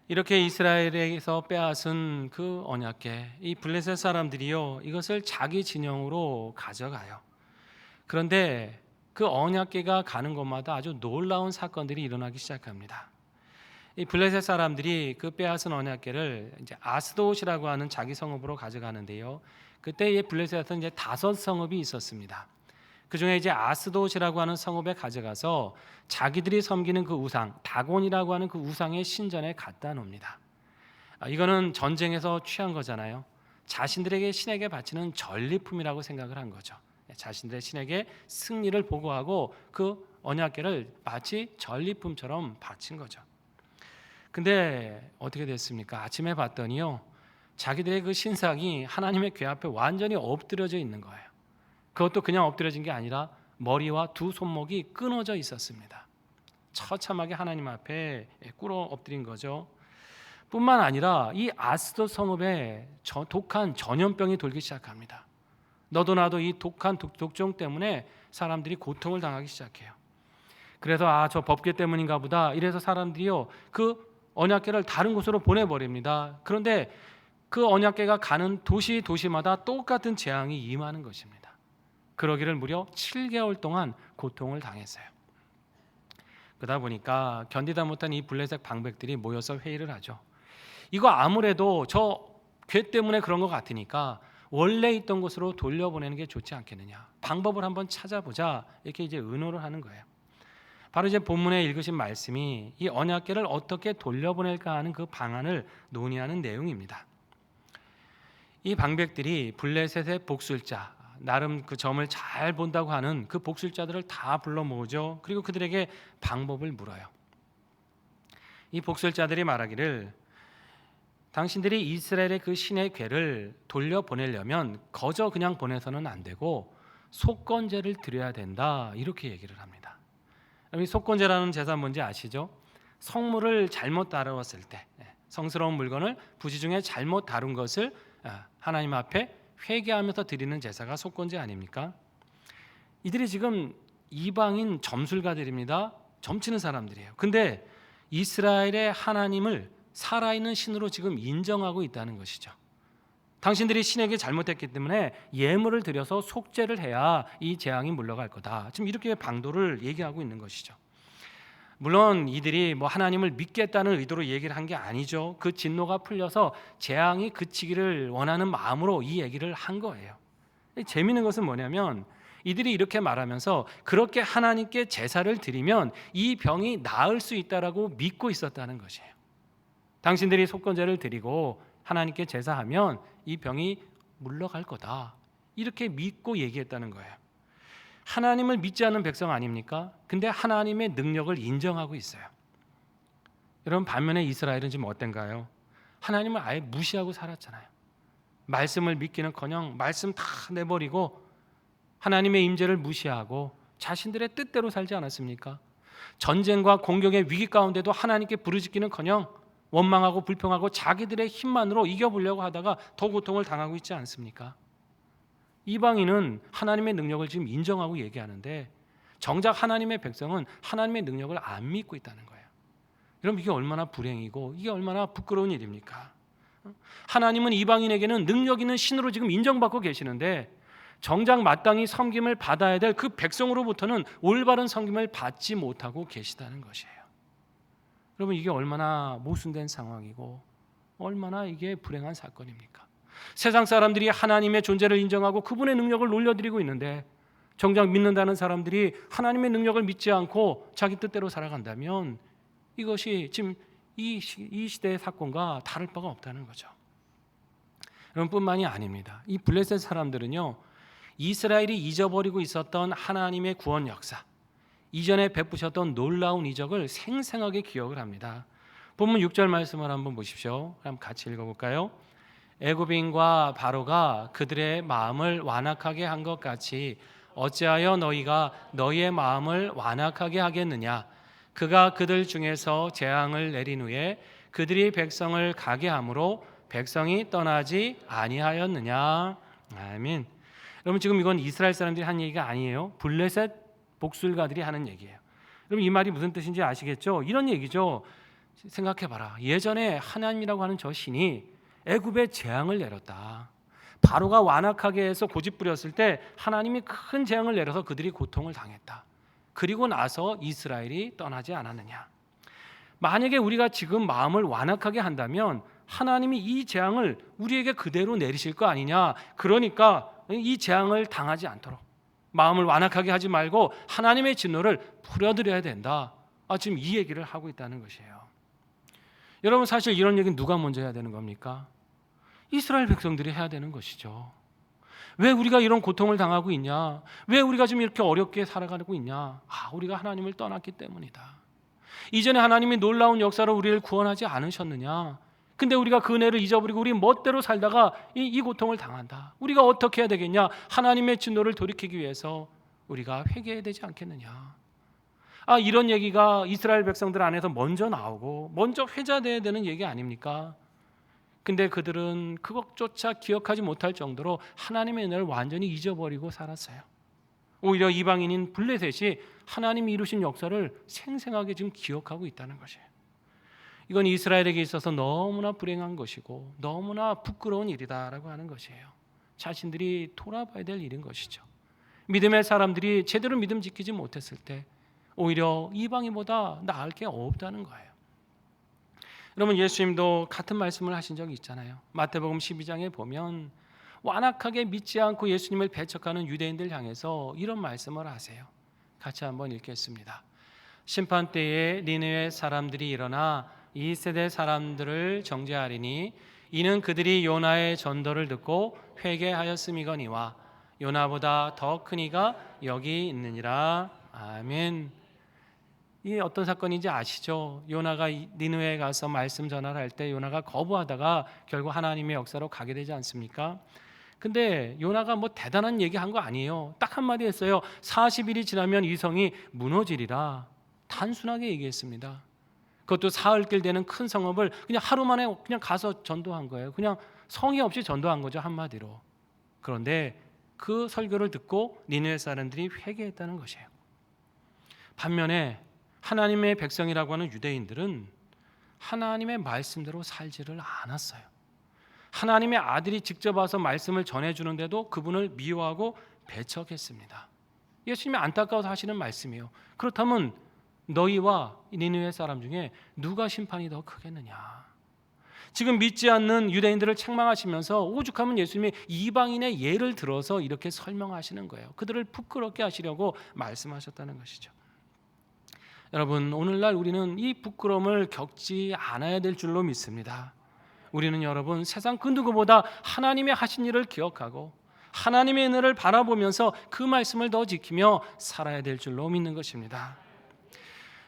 이렇게 이스라엘에서 빼앗은 그 언약궤, 이 블레셋 사람들이요 이것을 자기 진영으로 가져가요. 그런데 그 언약궤가 가는 곳마다 아주 놀라운 사건들이 일어나기 시작합니다. 이 블레셋 사람들이 그 빼앗은 언약궤를 이제 아스돗이라고 하는 자기 성읍으로 가져가는데요. 그때 이 블레셋에서 이제 5 성읍이 있었습니다. 그 중에 이제 아스돗이라고 하는 성읍에 가져가서 자기들이 섬기는 그 우상, 다곤이라고 하는 그 우상의 신전에 갖다 놓습니다. 이거는 전쟁에서 취한 거잖아요. 자신들에게 신에게 바치는 전리품이라고 생각을 한 거죠. 자신들의 신에게 승리를 보고하고 그 언약궤를 마치 전리품처럼 바친 거죠. 근데 어떻게 됐습니까? 아침에 봤더니요, 자기들의 그 신상이 하나님의 궤 앞에 완전히 엎드려져 있는 거예요. 그것도 그냥 엎드려진 게 아니라 머리와 2 손목이 끊어져 있었습니다. 처참하게 하나님 앞에 꿇어 엎드린 거죠. 뿐만 아니라 이 아스돗 성읍에 독한 전염병이 돌기 시작합니다. 너도 나도 이 독한 독종 때문에 사람들이 고통을 당하기 시작해요. 그래서 저 법궤 때문인가 보다 이래서 사람들이요 그 언약궤를 다른 곳으로 보내버립니다. 그런데 그 언약궤가 가는 도시마다 똑같은 재앙이 임하는 것입니다. 그러기를 무려 7개월 동안 고통을 당했어요. 그러다 보니까 견디다 못한 이 블레셋 방백들이 모여서 회의를 하죠. 이거 아무래도 저 궤 때문에 그런 것 같으니까 원래 있던 곳으로 돌려보내는 게 좋지 않겠느냐, 방법을 한번 찾아보자, 이렇게 이제 의논을 하는 거예요. 바로 이제 본문에 읽으신 말씀이 이 언약궤를 어떻게 돌려보낼까 하는 그 방안을 논의하는 내용입니다. 이 방백들이 블레셋의 복술자, 나름 그 점을 잘 본다고 하는 그 복술자들을 다 불러 모으죠. 그리고 그들에게 방법을 물어요. 이 복술자들이 말하기를 당신들이 이스라엘의 그 신의 궤를 돌려보내려면 거저 그냥 보내서는 안 되고 속건제를 드려야 된다, 이렇게 얘기를 합니다. 이 속건제라는 제사 뭔지 아시죠? 성물을 잘못 다루었을 때, 성스러운 물건을 부지 중에 잘못 다룬 것을 하나님 앞에 회개하면서 드리는 제사가 속건제 아닙니까? 이들이 지금 이방인 점술가들입니다. 점치는 사람들이에요. 근데 이스라엘의 하나님을 살아있는 신으로 지금 인정하고 있다는 것이죠. 당신들이 신에게 잘못했기 때문에 예물을 드려서 속죄를 해야 이 재앙이 물러갈 거다. 지금 이렇게 방도를 얘기하고 있는 것이죠. 물론 이들이 뭐 하나님을 믿겠다는 의도로 얘기를 한 게 아니죠. 그 진노가 풀려서 재앙이 그치기를 원하는 마음으로 이 얘기를 한 거예요. 재미있는 것은 뭐냐면 이들이 이렇게 말하면서 그렇게 하나님께 제사를 드리면 이 병이 나을 수 있다라고 믿고 있었다는 것이에요. 당신들이 속건제를 드리고 하나님께 제사하면 이 병이 물러갈 거다, 이렇게 믿고 얘기했다는 거예요. 하나님을 믿지 않는 백성 아닙니까? 근데 하나님의 능력을 인정하고 있어요. 여러분, 반면에 이스라엘은 지금 어떤가요? 하나님을 아예 무시하고 살았잖아요. 말씀을 믿기는커녕 말씀 다 내버리고 하나님의 임재를 무시하고 자신들의 뜻대로 살지 않았습니까? 전쟁과 공격의 위기 가운데도 하나님께 부르짖기는커녕 원망하고 불평하고 자기들의 힘만으로 이겨보려고 하다가 더 고통을 당하고 있지 않습니까? 이방인은 하나님의 능력을 지금 인정하고 얘기하는데 정작 하나님의 백성은 하나님의 능력을 안 믿고 있다는 거예요. 여러분, 이게 얼마나 불행이고 이게 얼마나 부끄러운 일입니까? 하나님은 이방인에게는 능력 있는 신으로 지금 인정받고 계시는데 정작 마땅히 섬김을 받아야 될 그 백성으로부터는 올바른 섬김을 받지 못하고 계시다는 것이에요. 여러분, 이게 얼마나 모순된 상황이고 얼마나 이게 불행한 사건입니까? 세상 사람들이 하나님의 존재를 인정하고 그분의 능력을 놀려드리고 있는데 정작 믿는다는 사람들이 하나님의 능력을 믿지 않고 자기 뜻대로 살아간다면 이것이 지금 이 시대의 사건과 다를 바가 없다는 거죠. 여러분 뿐만이 아닙니다. 이 블레셋 사람들은요, 이스라엘이 잊어버리고 있었던 하나님의 구원 역사, 이전에 베푸셨던 놀라운 이적을 생생하게 기억을 합니다. 본문 6절 말씀을 한번 보십시오. 한번 같이 읽어볼까요? 애굽인과 바로가 그들의 마음을 완악하게 한 것 같이 어찌하여 너희가 너희의 마음을 완악하게 하겠느냐? 그가 그들 중에서 재앙을 내린 후에 그들이 백성을 가게 함으로 백성이 떠나지 아니하였느냐? 아멘. 여러분, 지금 이건 이스라엘 사람들이 한 얘기가 아니에요. 블레셋 복술가들이 하는 얘기예요. 여러분, 이 말이 무슨 뜻인지 아시겠죠? 이런 얘기죠. 생각해봐라. 예전에 하나님이라고 하는 저 신이 애굽에 재앙을 내렸다. 바로가 완악하게 해서 고집 부렸을 때 하나님이 큰 재앙을 내려서 그들이 고통을 당했다. 그리고 나서 이스라엘이 떠나지 않았느냐? 만약에 우리가 지금 마음을 완악하게 한다면 하나님이 이 재앙을 우리에게 그대로 내리실 거 아니냐? 그러니까 이 재앙을 당하지 않도록 마음을 완악하게 하지 말고 하나님의 진노를 풀어드려야 된다. 지금 이 얘기를 하고 있다는 것이에요. 여러분, 사실 이런 얘기는 누가 먼저 해야 되는 겁니까? 이스라엘 백성들이 해야 되는 것이죠. 왜 우리가 이런 고통을 당하고 있냐? 왜 우리가 지금 이렇게 어렵게 살아가고 있냐? 우리가 하나님을 떠났기 때문이다. 이전에 하나님이 놀라운 역사로 우리를 구원하지 않으셨느냐? 근데 우리가 그 은혜를 잊어버리고 우리 멋대로 살다가 이 고통을 당한다. 우리가 어떻게 해야 되겠냐? 하나님의 진노를 돌이키기 위해서 우리가 회개해야 되지 않겠느냐? 이런 얘기가 이스라엘 백성들 안에서 먼저 나오고 먼저 회자돼야 되는 얘기 아닙니까? 근데 그들은 그것조차 기억하지 못할 정도로 하나님의 은혜를 완전히 잊어버리고 살았어요. 오히려 이방인인 블레셋이 하나님이 이루신 역사를 생생하게 지금 기억하고 있다는 것이에요. 이건 이스라엘에게 있어서 너무나 불행한 것이고 너무나 부끄러운 일이다라고 하는 것이에요. 자신들이 돌아봐야 될 일인 것이죠. 믿음의 사람들이 제대로 믿음 지키지 못했을 때 오히려 이방인보다 나을 게 없다는 거예요. 여러분, 예수님도 같은 말씀을 하신 적이 있잖아요. 마태복음 12장에 보면 완악하게 믿지 않고 예수님을 배척하는 유대인들 향해서 이런 말씀을 하세요. 같이 한번 읽겠습니다. 심판 때에 니느웨 사람들이 일어나 이 세대 사람들을 정죄하리니 이는 그들이 요나의 전도를 듣고 회개하였음이거니와 요나보다 더 큰 이가 여기 있느니라. 아멘. 이 어떤 사건인지 아시죠? 요나가 니느웨에 가서 말씀 전하를 할 때 요나가 거부하다가 결국 하나님의 역사로 가게 되지 않습니까? 근데 요나가 뭐 대단한 얘기한 거 아니에요. 딱 한마디 했어요. 40일이 지나면 이 성이 무너지리라. 단순하게 얘기했습니다. 그것도 사흘길 되는 큰 성읍을 그냥 하루 만에 그냥 가서 전도한 거예요. 그냥 성의 없이 전도한 거죠, 한마디로. 그런데 그 설교를 듣고 니느웨 사람들이 회개했다는 것이에요. 반면에 하나님의 백성이라고 하는 유대인들은 하나님의 말씀대로 살지를 않았어요. 하나님의 아들이 직접 와서 말씀을 전해주는데도 그분을 미워하고 배척했습니다. 예수님이 안타까워서 하시는 말씀이에요. 그렇다면 너희와 니느웨 사람 중에 누가 심판이 더 크겠느냐? 지금 믿지 않는 유대인들을 책망하시면서 오죽하면 예수님이 이방인의 예를 들어서 이렇게 설명하시는 거예요. 그들을 부끄럽게 하시려고 말씀하셨다는 것이죠. 여러분, 오늘날 우리는 이 부끄러움을 겪지 않아야 될 줄로 믿습니다. 우리는 여러분 세상 그 누구보다 하나님의 하신 일을 기억하고 하나님의 은혜를 바라보면서 그 말씀을 더 지키며 살아야 될 줄로 믿는 것입니다.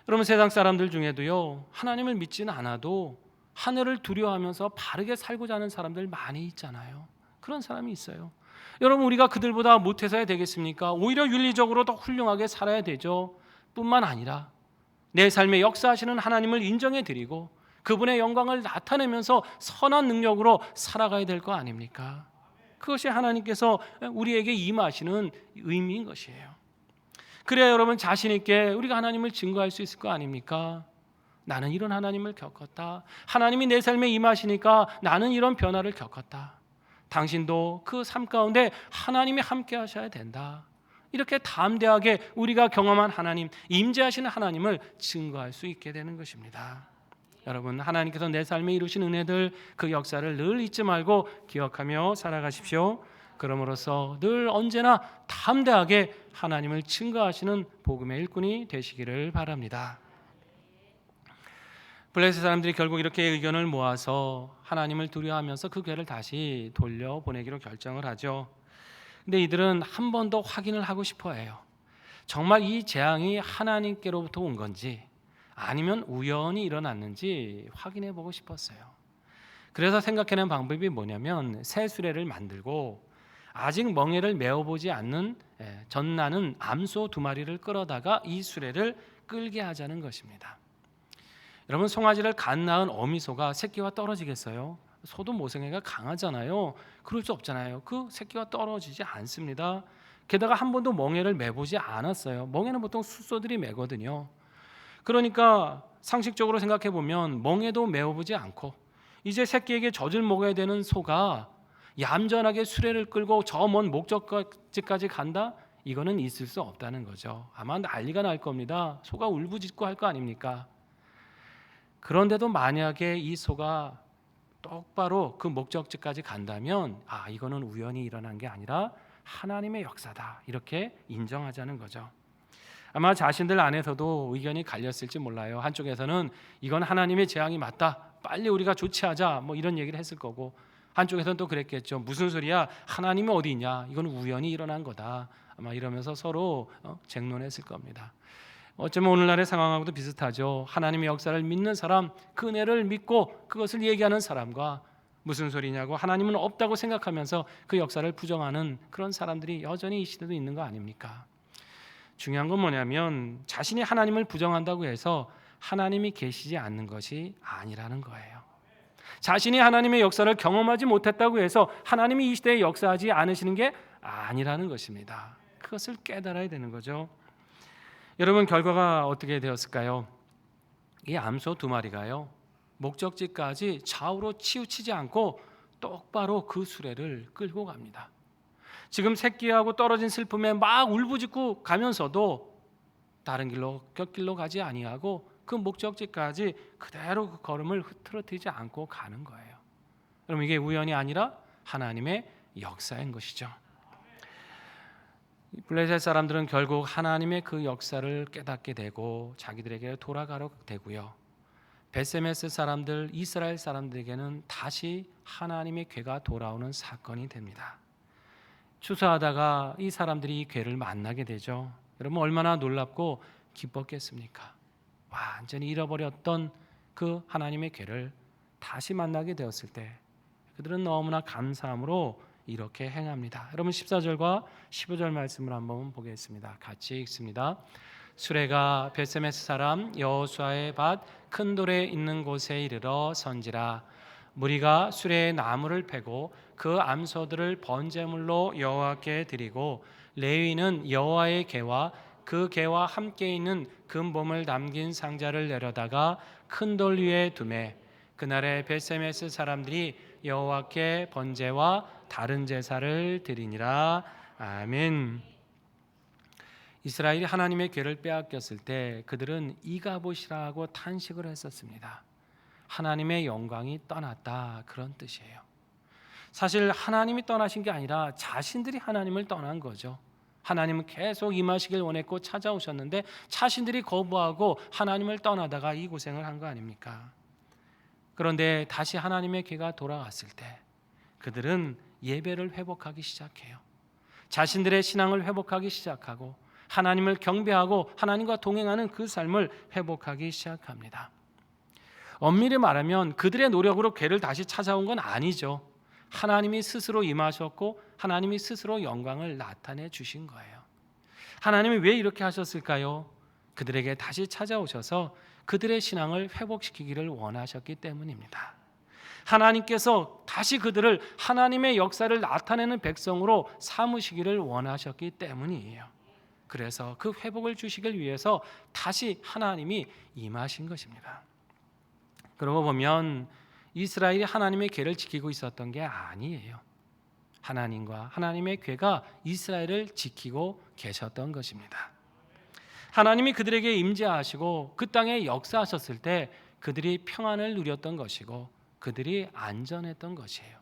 여러분, 세상 사람들 중에도요, 하나님을 믿지는 않아도 하늘을 두려워하면서 바르게 살고자 하는 사람들 많이 있잖아요. 그런 사람이 있어요. 여러분, 우리가 그들보다 못해서야 되겠습니까? 오히려 윤리적으로 더 훌륭하게 살아야 되죠. 뿐만 아니라 내 삶에 역사하시는 하나님을 인정해드리고 그분의 영광을 나타내면서 선한 능력으로 살아가야 될 거 아닙니까? 그것이 하나님께서 우리에게 임하시는 의미인 것이에요. 그래야 여러분 자신 있게 우리가 하나님을 증거할 수 있을 거 아닙니까? 나는 이런 하나님을 겪었다. 하나님이 내 삶에 임하시니까 나는 이런 변화를 겪었다. 당신도 그 삶 가운데 하나님이 함께 하셔야 된다. 이렇게 담대하게 우리가 경험한 하나님, 임재하시는 하나님을 증거할 수 있게 되는 것입니다. 여러분, 하나님께서 내 삶에 이루신 은혜들, 그 역사를 늘 잊지 말고 기억하며 살아가십시오. 그럼으로써 늘 언제나 담대하게 하나님을 증거하시는 복음의 일꾼이 되시기를 바랍니다. 블레셋 사람들이 결국 이렇게 의견을 모아서 하나님을 두려워하면서 그 괴를 다시 돌려보내기로 결정을 하죠. 근데 이들은 한 번 더 확인을 하고 싶어해요. 정말 이 재앙이 하나님께로부터 온 건지 아니면 우연히 일어났는지 확인해 보고 싶었어요. 그래서 생각해낸 방법이 뭐냐면 새 수레를 만들고 아직 멍에를 메어보지 않는 전나는 암소 2마리를 끌어다가 이 수레를 끌게 하자는 것입니다. 여러분, 송아지를 갓 낳은 어미소가 새끼와 떨어지겠어요? 소도 모성애가 강하잖아요. 그럴 수 없잖아요. 그 새끼와 떨어지지 않습니다. 게다가 한 번도 멍에를 메보지 않았어요. 멍에는 보통 숫소들이 메거든요. 그러니까 상식적으로 생각해 보면 멍에도 메어보지 않고 이제 새끼에게 젖을 먹어야 되는 소가 얌전하게 수레를 끌고 저 먼 목적지까지 간다? 이거는 있을 수 없다는 거죠. 아마 난리가 날 겁니다. 소가 울부짖고 할 거 아닙니까? 그런데도 만약에 이 소가 똑바로 그 목적지까지 간다면 이거는 우연히 일어난 게 아니라 하나님의 역사다, 이렇게 인정하자는 거죠. 아마 자신들 안에서도 의견이 갈렸을지 몰라요. 한쪽에서는 이건 하나님의 재앙이 맞다, 빨리 우리가 조치하자, 뭐 이런 얘기를 했을 거고, 한쪽에서는 또 그랬겠죠. 무슨 소리야, 하나님이 어디 있냐, 이건 우연히 일어난 거다, 아마 이러면서 서로 쟁론했을 겁니다. 어쩌면 오늘날의 상황하고도 비슷하죠. 하나님의 역사를 믿는 사람, 그 은혜를 믿고 그것을 얘기하는 사람과 무슨 소리냐고 하나님은 없다고 생각하면서 그 역사를 부정하는 그런 사람들이 여전히 이 시대도 있는 거 아닙니까? 중요한 건 뭐냐면 자신이 하나님을 부정한다고 해서 하나님이 계시지 않는 것이 아니라는 거예요. 자신이 하나님의 역사를 경험하지 못했다고 해서 하나님이 이 시대에 역사하지 않으시는 게 아니라는 것입니다. 그것을 깨달아야 되는 거죠. 여러분, 결과가 어떻게 되었을까요? 이 암소 2마리가요 목적지까지 좌우로 치우치지 않고 똑바로 그 수레를 끌고 갑니다. 지금 새끼하고 떨어진 슬픔에 막 울부짖고 가면서도 다른 길로 곁길로 가지 아니하고 그 목적지까지 그대로 그 걸음을 흐트러뜨리지 않고 가는 거예요. 그럼 이게 우연이 아니라 하나님의 역사인 것이죠. 블레셋 사람들은 결국 하나님의 그 역사를 깨닫게 되고 자기들에게 돌아가려 되고요. 베세메스 사람들, 이스라엘 사람들에게는 다시 하나님의 괴가 돌아오는 사건이 됩니다. 추수하다가 이 사람들이 이 괴를 만나게 되죠. 여러분, 얼마나 놀랍고 기뻤겠습니까? 완전히 잃어버렸던 그 하나님의 괴를 다시 만나게 되었을 때 그들은 너무나 감사함으로 이렇게 행합니다. 여러분, 14절과 15절 말씀을 한번 보겠습니다. 같이 읽습니다. 수레가 베세메스 사람 여호수아의 밭 큰 돌에 있는 곳에 이르러 선지라. 무리가 수레에 나무를 패고 그 암소들을 번제물로 여호와께 드리고 레위는 여호와의 궤와 그 궤와 함께 있는 금봄을 담긴 상자를 내려다가 큰 돌 위에 두매. 그날에 베세메스 사람들이 여호와께 번제와 다른 제사를 드리니라. 아멘. 이스라엘이 하나님의 궤를 빼앗겼을 때 그들은 이가봇이라고 탄식을 했었습니다. 하나님의 영광이 떠났다, 그런 뜻이에요. 사실 하나님이 떠나신 게 아니라 자신들이 하나님을 떠난 거죠. 하나님은 계속 임하시길 원했고 찾아오셨는데 자신들이 거부하고 하나님을 떠나다가 이 고생을 한 거 아닙니까? 그런데 다시 하나님의 궤가 돌아왔을 때 그들은 예배를 회복하기 시작해요. 자신들의 신앙을 회복하기 시작하고 하나님을 경배하고 하나님과 동행하는 그 삶을 회복하기 시작합니다. 엄밀히 말하면 그들의 노력으로 궤를 다시 찾아온 건 아니죠. 하나님이 스스로 임하셨고 하나님이 스스로 영광을 나타내 주신 거예요. 하나님이 왜 이렇게 하셨을까요? 그들에게 다시 찾아오셔서 그들의 신앙을 회복시키기를 원하셨기 때문입니다. 하나님께서 다시 그들을 하나님의 역사를 나타내는 백성으로 삼으시기를 원하셨기 때문이에요. 그래서 그 회복을 주시길 위해서 다시 하나님이 임하신 것입니다. 그러고 보면 이스라엘이 하나님의 궤를 지키고 있었던 게 아니에요. 하나님과 하나님의 궤가 이스라엘을 지키고 계셨던 것입니다. 하나님이 그들에게 임재하시고 그 땅에 역사하셨을 때 그들이 평안을 누렸던 것이고 그들이 안전했던 것이에요.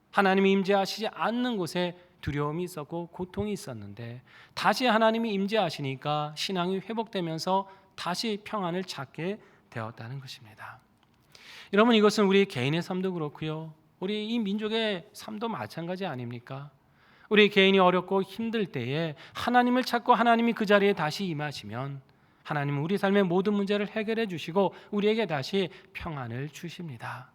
하나님이 임재하시지 않는 곳에 두려움이 있었고 고통이 있었는데 다시 하나님이 임재하시니까 신앙이 회복되면서 다시 평안을 찾게 되었다는 것입니다. 여러분, 이것은 우리 개인의 삶도 그렇고요, 우리 이 민족의 삶도 마찬가지 아닙니까? 우리 개인이 어렵고 힘들 때에 하나님을 찾고 하나님이 그 자리에 다시 임하시면 하나님은 우리 삶의 모든 문제를 해결해 주시고 우리에게 다시 평안을 주십니다.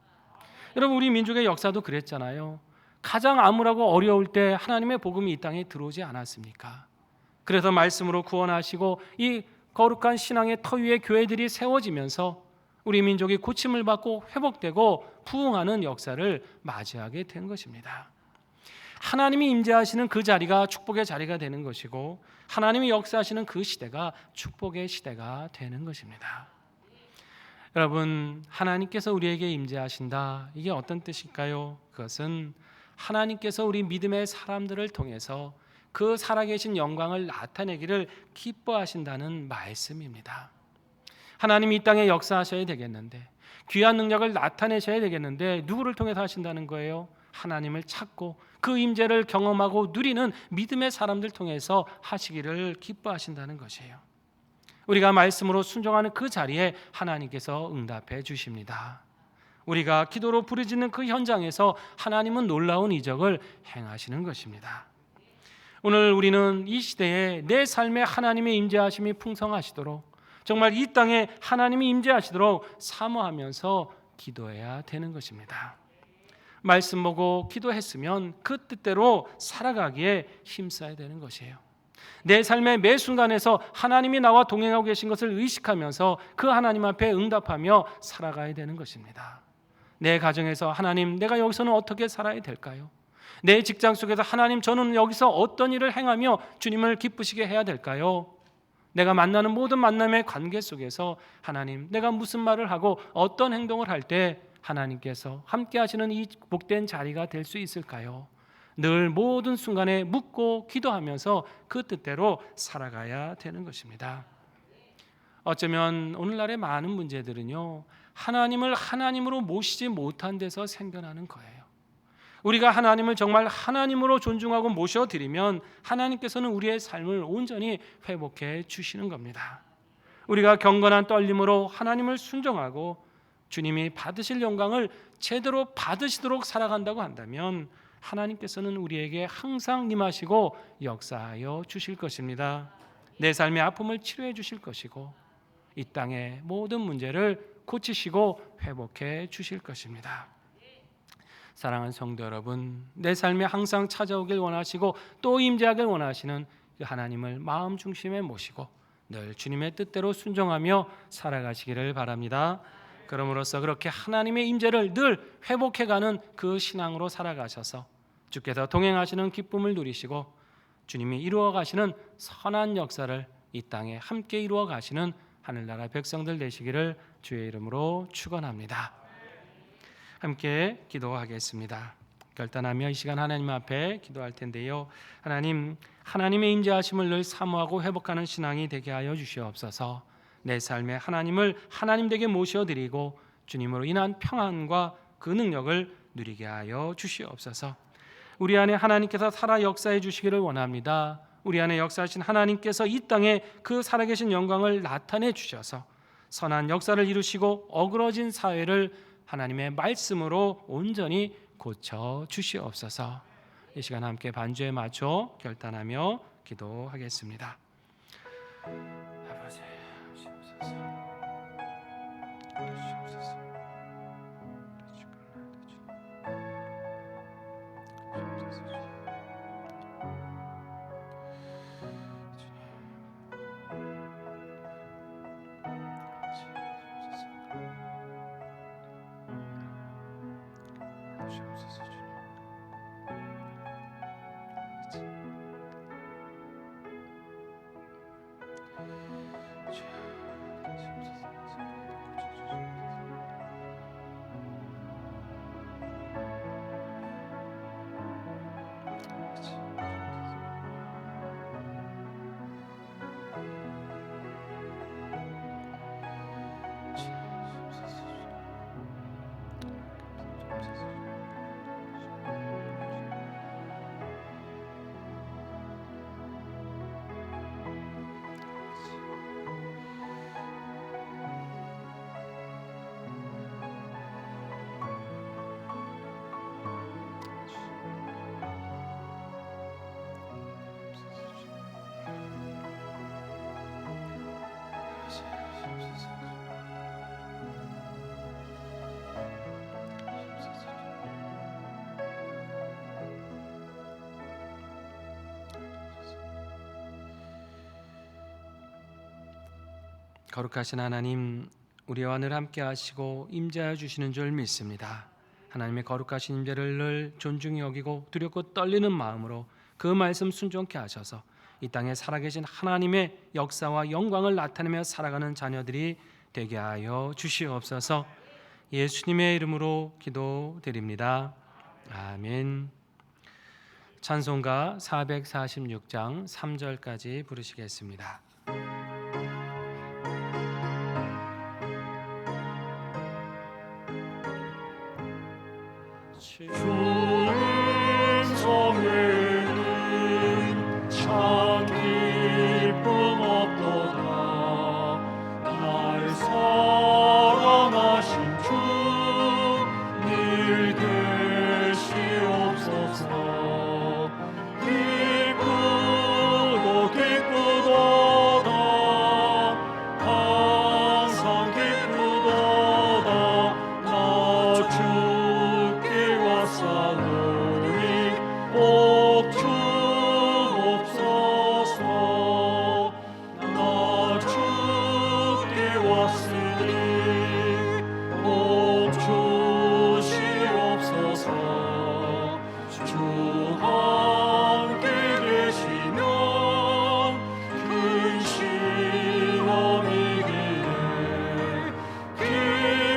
여러분, 우리 민족의 역사도 그랬잖아요. 가장 암울하고 어려울 때 하나님의 복음이 이 땅에 들어오지 않았습니까? 그래서 말씀으로 구원하시고 이 거룩한 신앙의 터 위에 교회들이 세워지면서 우리 민족이 고침을 받고 회복되고 부흥하는 역사를 맞이하게 된 것입니다. 하나님이 임재하시는 그 자리가 축복의 자리가 되는 것이고 하나님이 역사하시는 그 시대가 축복의 시대가 되는 것입니다. 여러분, 하나님께서 우리에게 임재하신다, 이게 어떤 뜻일까요? 그것은 하나님께서 우리 믿음의 사람들을 통해서 그 살아계신 영광을 나타내기를 기뻐하신다는 말씀입니다. 하나님이 이 땅에 역사하셔야 되겠는데, 귀한 능력을 나타내셔야 되겠는데 누구를 통해서 하신다는 거예요? 하나님을 찾고 그 임재를 경험하고 누리는 믿음의 사람들 통해서 하시기를 기뻐하신다는 것이에요. 우리가 말씀으로 순종하는 그 자리에 하나님께서 응답해 주십니다. 우리가 기도로 부르짖는 그 현장에서 하나님은 놀라운 이적을 행하시는 것입니다. 오늘 우리는 이 시대에 내 삶에 하나님의 임재하심이 풍성하시도록, 정말 이 땅에 하나님이 임재하시도록 사모하면서 기도해야 되는 것입니다. 말씀 보고 기도했으면 그 뜻대로 살아가기에 힘써야 되는 것이에요. 내 삶의 매 순간에서 하나님이 나와 동행하고 계신 것을 의식하면서 그 하나님 앞에 응답하며 살아가야 되는 것입니다. 내 가정에서 하나님, 내가 여기서는 어떻게 살아야 될까요? 내 직장 속에서 하나님, 저는 여기서 어떤 일을 행하며 주님을 기쁘시게 해야 될까요? 내가 만나는 모든 만남의 관계 속에서 하나님, 내가 무슨 말을 하고 어떤 행동을 할 때 하나님께서 함께 하시는 이 복된 자리가 될 수 있을까요? 늘 모든 순간에 묻고 기도하면서 그 뜻대로 살아가야 되는 것입니다. 어쩌면 오늘날의 많은 문제들은요, 하나님을 하나님으로 모시지 못한 데서 생겨나는 거예요. 우리가 하나님을 정말 하나님으로 존중하고 모셔드리면 하나님께서는 우리의 삶을 온전히 회복해 주시는 겁니다. 우리가 경건한 떨림으로 하나님을 순종하고 주님이 받으실 영광을 제대로 받으시도록 살아간다고 한다면 하나님께서는 우리에게 항상 임하시고 역사하여 주실 것입니다. 내 삶의 아픔을 치료해 주실 것이고 이 땅의 모든 문제를 고치시고 회복해 주실 것입니다. 사랑하는 성도 여러분, 내 삶에 항상 찾아오길 원하시고 또 임재하길 원하시는 하나님을 마음 중심에 모시고 늘 주님의 뜻대로 순종하며 살아가시기를 바랍니다. 그럼으로써 그렇게 하나님의 임재를 늘 회복해가는 그 신앙으로 살아가셔서 주께서 동행하시는 기쁨을 누리시고 주님이 이루어 가시는 선한 역사를 이 땅에 함께 이루어 가시는 하늘나라 백성들 되시기를 주의 이름으로 축원합니다. 함께 기도하겠습니다. 결단하며 이 시간 하나님 앞에 기도할 텐데요. 하나님, 하나님의 임재하심을 늘 사모하고 회복하는 신앙이 되게 하여 주시옵소서. 내 삶에 하나님을 하나님 되게 모셔드리고 주님으로 인한 평안과 그 능력을 누리게 하여 주시옵소서. 우리 안에 하나님께서 살아 역사해 주시기를 원합니다. 우리 안에 역사하신 하나님께서 이 땅에 그 살아계신 영광을 나타내 주셔서 선한 역사를 이루시고 어그러진 사회를 하나님의 말씀으로 온전히 고쳐 주시옵소서. 이 시간 함께 반주에 맞춰 결단하며 기도하겠습니다. 아버지, 주옵소서. 주옵소서. 주옵소서. 거룩하신 하나님, 우리와 늘 함께 하시고 임재하여 주시는 줄 믿습니다. 하나님의 거룩하신 임재를 늘 존중히 여기고 두렵고 떨리는 마음으로 그 말씀 순종케 하셔서 이 땅에 살아계신 하나님의 역사와 영광을 나타내며 살아가는 자녀들이 되게 하여 주시옵소서. 예수님의 이름으로 기도드립니다. 아멘. 찬송가 446장 3절까지 부르시겠습니다. 주 인성에는 참 기쁨 없도다. 날 사랑하신 주 늘 계시옵소서. 기쁘고 기쁘도다. 항상 기쁘도다. 나 주께 왔사오니 꼭 주옵소서. 나 주께 왔으니 꼭 주시옵소서. 주 함께 계시면 큰 시험이기에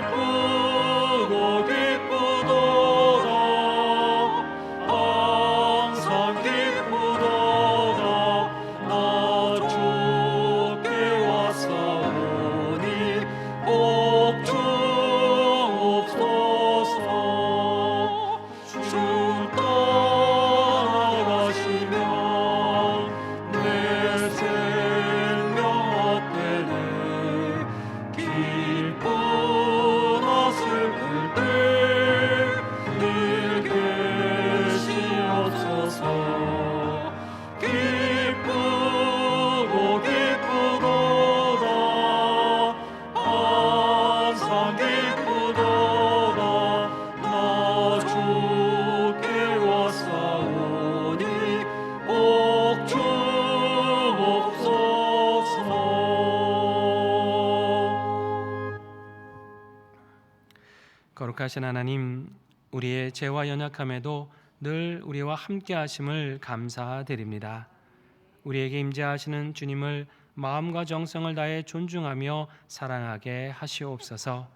기쁘고 기쁘도다. 항상 기쁘도다. 나 주께 왔사오니 꼭 주옵소서. 주 떠나가시면 내 생명 헛되네. 기쁘나 슬플 때 늘 계시옵소서. 기쁘고 기쁘도다. 항상 기쁘도다. 나 주께 왔사오니 꼭 주옵소서. 거룩하신 하나님, 우리의 죄와 연약함에도 늘 우리와 함께 하심을 감사드립니다. 우리에게 임재하시는 주님을 마음과 정성을 다해 존중하며 사랑하게 하시옵소서.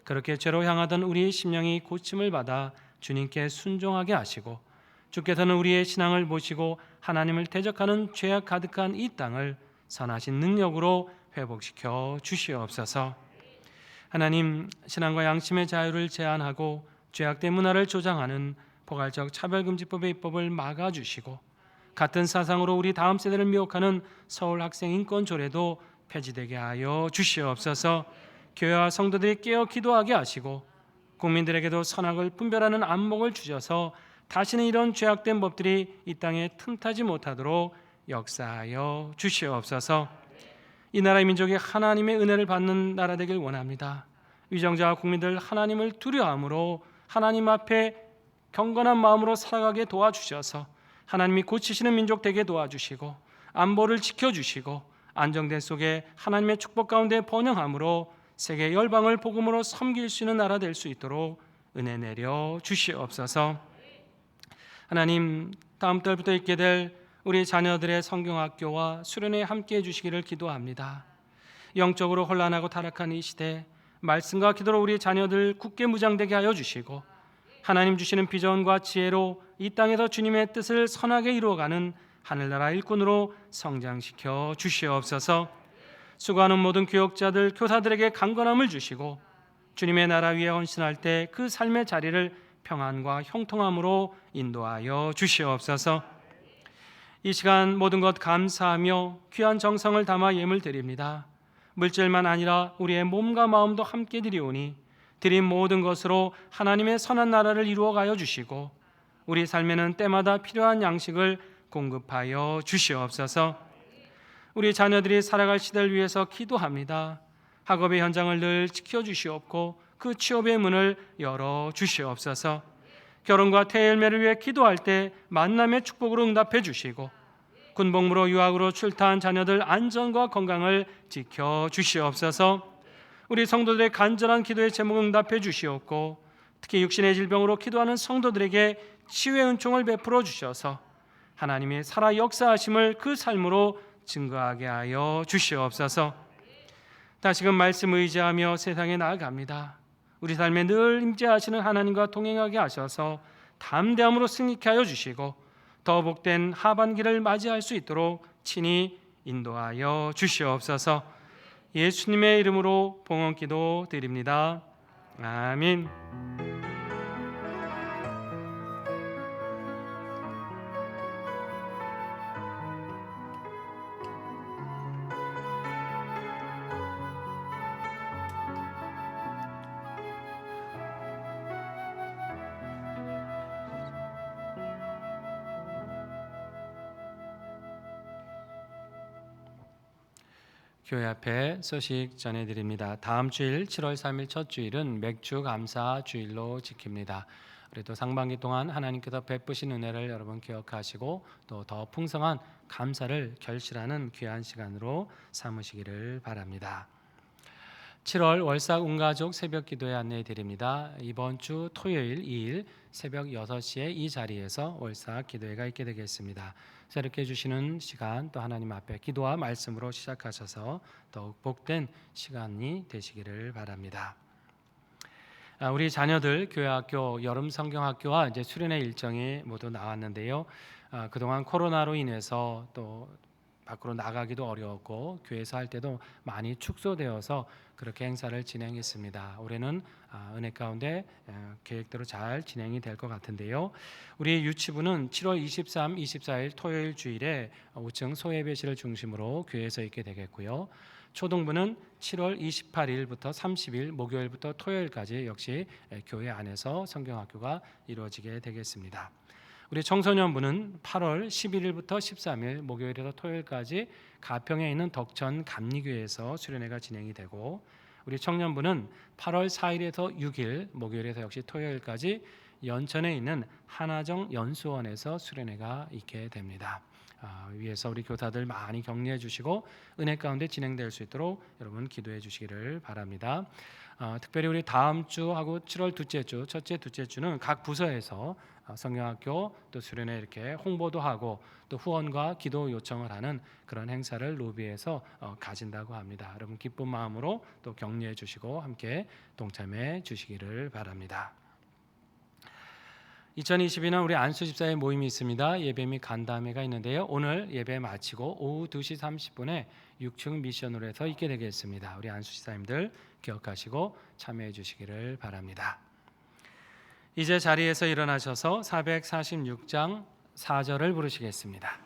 그렇게 죄로 향하던 우리의 심령이 고침을 받아 주님께 순종하게 하시고, 주께서는 우리의 신앙을 보시고 하나님을 대적하는 죄악 가득한 이 땅을 선하신 능력으로 회복시켜 주시옵소서. 하나님, 신앙과 양심의 자유를 제한하고 죄악된 문화를 조장하는 포괄적 차별금지법의 입법을 막아주시고, 같은 사상으로 우리 다음 세대를 미혹하는 서울 학생 인권 조례도 폐지되게 하여 주시옵소서. 교회와 성도들이 깨어 기도하게 하시고 국민들에게도 선악을 분별하는 안목을 주셔서 다시는 이런 죄악된 법들이 이 땅에 틈타지 못하도록 역사하여 주시옵소서. 이 나라의 민족이 하나님의 은혜를 받는 나라 되길 원합니다. 위정자와 국민들 하나님을 두려워함으로 하나님 앞에 경건한 마음으로 살아가게 도와주셔서 하나님이 고치시는 민족 되게 도와주시고, 안보를 지켜주시고 안정대 속에 하나님의 축복 가운데 번영함으로 세계 열방을 복음으로 섬길 수 있는 나라 될 수 있도록 은혜 내려 주시옵소서. 하나님, 다음 달부터 있게 될 우리 자녀들의 성경학교와 수련회에 함께해 주시기를 기도합니다. 영적으로 혼란하고 타락한 이 시대, 말씀과 기도로 우리 자녀들 굳게 무장되게 하여 주시고, 하나님 주시는 비전과 지혜로 이 땅에서 주님의 뜻을 선하게 이루어가는 하늘나라 일꾼으로 성장시켜 주시옵소서. 수고하는 모든 교역자들, 교사들에게 강건함을 주시고, 주님의 나라 위에 헌신할 때 그 삶의 자리를 평안과 형통함으로 인도하여 주시옵소서. 이 시간 모든 것 감사하며 귀한 정성을 담아 예물 드립니다. 물질만 아니라 우리의 몸과 마음도 함께 드리오니 드린 모든 것으로 하나님의 선한 나라를 이루어가여 주시고, 우리 삶에는 때마다 필요한 양식을 공급하여 주시옵소서. 우리 자녀들이 살아갈 시대를 위해서 기도합니다. 학업의 현장을 늘 지켜주시옵고 그 취업의 문을 열어주시옵소서. 결혼과 태열매를 위해 기도할 때 만남의 축복으로 응답해 주시고 군복무로 유학으로 출타한 자녀들 안전과 건강을 지켜주시옵소서. 우리 성도들의 간절한 기도의 제목 응답해 주시옵고 특히 육신의 질병으로 기도하는 성도들에게 치유의 은총을 베풀어 주셔서 하나님의 살아 역사하심을 그 삶으로 증거하게 하여 주시옵소서. 다시금 말씀 의지하며 세상에 나아갑니다. 우리 삶에 늘 임재하시는 하나님과 동행하게 하셔서 담대함으로 승리케 하여 주시고 더 복된 하반기를 맞이할 수 있도록 친히 인도하여 주시옵소서. 예수님의 이름으로 봉헌기도 드립니다. 아멘. 교회 앞에 소식 전해드립니다. 다음 주일 7월 3일 첫 주일은 맥주 감사 주일로 지킵니다. 그래도 상반기 동안 하나님께서 베푸신 은혜를 여러분 기억하시고 또 더 풍성한 감사를 결실하는 귀한 시간으로 삼으시기를 바랍니다. 7월 월삭 온가족 새벽 기도회 안내해 드립니다. 이번 주 토요일 2일 새벽 6시에 이 자리에서 월삭 기도회가 있게 되겠습니다. 새롭게 주시는 시간 또 하나님 앞에 기도와 말씀으로 시작하셔서 더욱 복된 시간이 되시기를 바랍니다. 우리 자녀들 교회학교 여름 성경학교와 이제 수련회 일정이 모두 나왔는데요. 그동안 코로나로 인해서 또 밖으로 나가기도 어려웠고 교회에서 할 때도 많이 축소되어서 그렇게 행사를 진행했습니다. 올해는 은혜 가운데 계획대로 잘 진행이 될 것 같은데요. 우리 유치부는 7월 23, 24일 토요일 주일에 5층 소예배실을 중심으로 교회에서 있게 되겠고요. 초등부는 7월 28일부터 30일 목요일부터 토요일까지 역시 교회 안에서 성경학교가 이루어지게 되겠습니다. 우리 청소년부는 8월 11일부터 13일 목요일에서 토요일까지 가평에 있는 덕천 감리교회에서 수련회가 진행이 되고 우리 청년부는 8월 4일에서 6일 목요일에서 역시 토요일까지 연천에 있는 한화정 연수원에서 수련회가 있게 됩니다. 위에서 우리 교사들 많이 격려해 주시고 은혜 가운데 진행될 수 있도록 여러분 기도해 주시기를 바랍니다. 특별히 우리 다음 주하고 7월 둘째 주, 첫째, 둘째 주는 각 부서에서 성경학교 또 수련회 이렇게 홍보도 하고 또 후원과 기도 요청을 하는 그런 행사를 로비에서 가진다고 합니다. 여러분 기쁜 마음으로 또 격려해 주시고 함께 동참해 주시기를 바랍니다. 2022년 우리 안수 집사의 모임이 있습니다. 예배 및 간담회가 있는데요. 오늘 예배 마치고 오후 2시 30분에 6층 미션으로 해서 있게 되겠습니다. 우리 안수 집사님들 기억하시고 참여해 주시기를 바랍니다. 이제 자리에서 일어나셔서 446장 4절을 부르시겠습니다.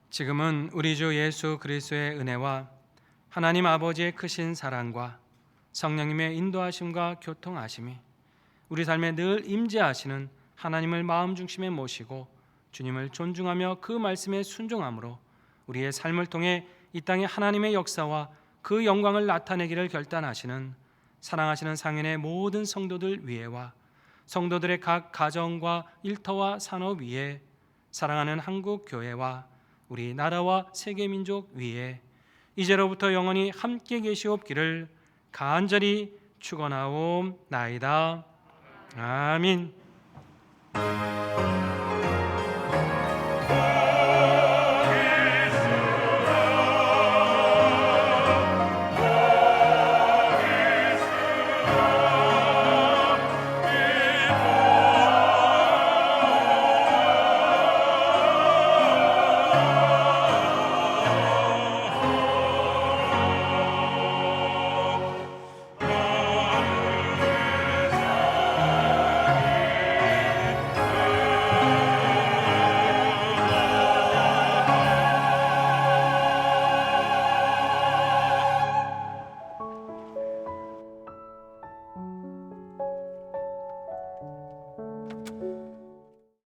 지금은 우리 주 예수 그리스도의 은혜와 하나님 아버지의 크신 사랑과 성령님의 인도하심과 교통하심이 우리 삶에 늘 임재하시는 하나님을 마음 중심에 모시고 주님을 존중하며 그 말씀에 순종함으로 우리의 삶을 통해 이 땅에 하나님의 역사와 그 영광을 나타내기를 결단하시는 사랑하시는 상인의 모든 성도들 위에와 성도들의 각 가정과 일터와 산업 위에 사랑하는 한국 교회와 우리 나라와 세계 민족 위에 이제로부터 영원히 함께 계시옵기를 간절히 축원하옵나이다. 아멘. 오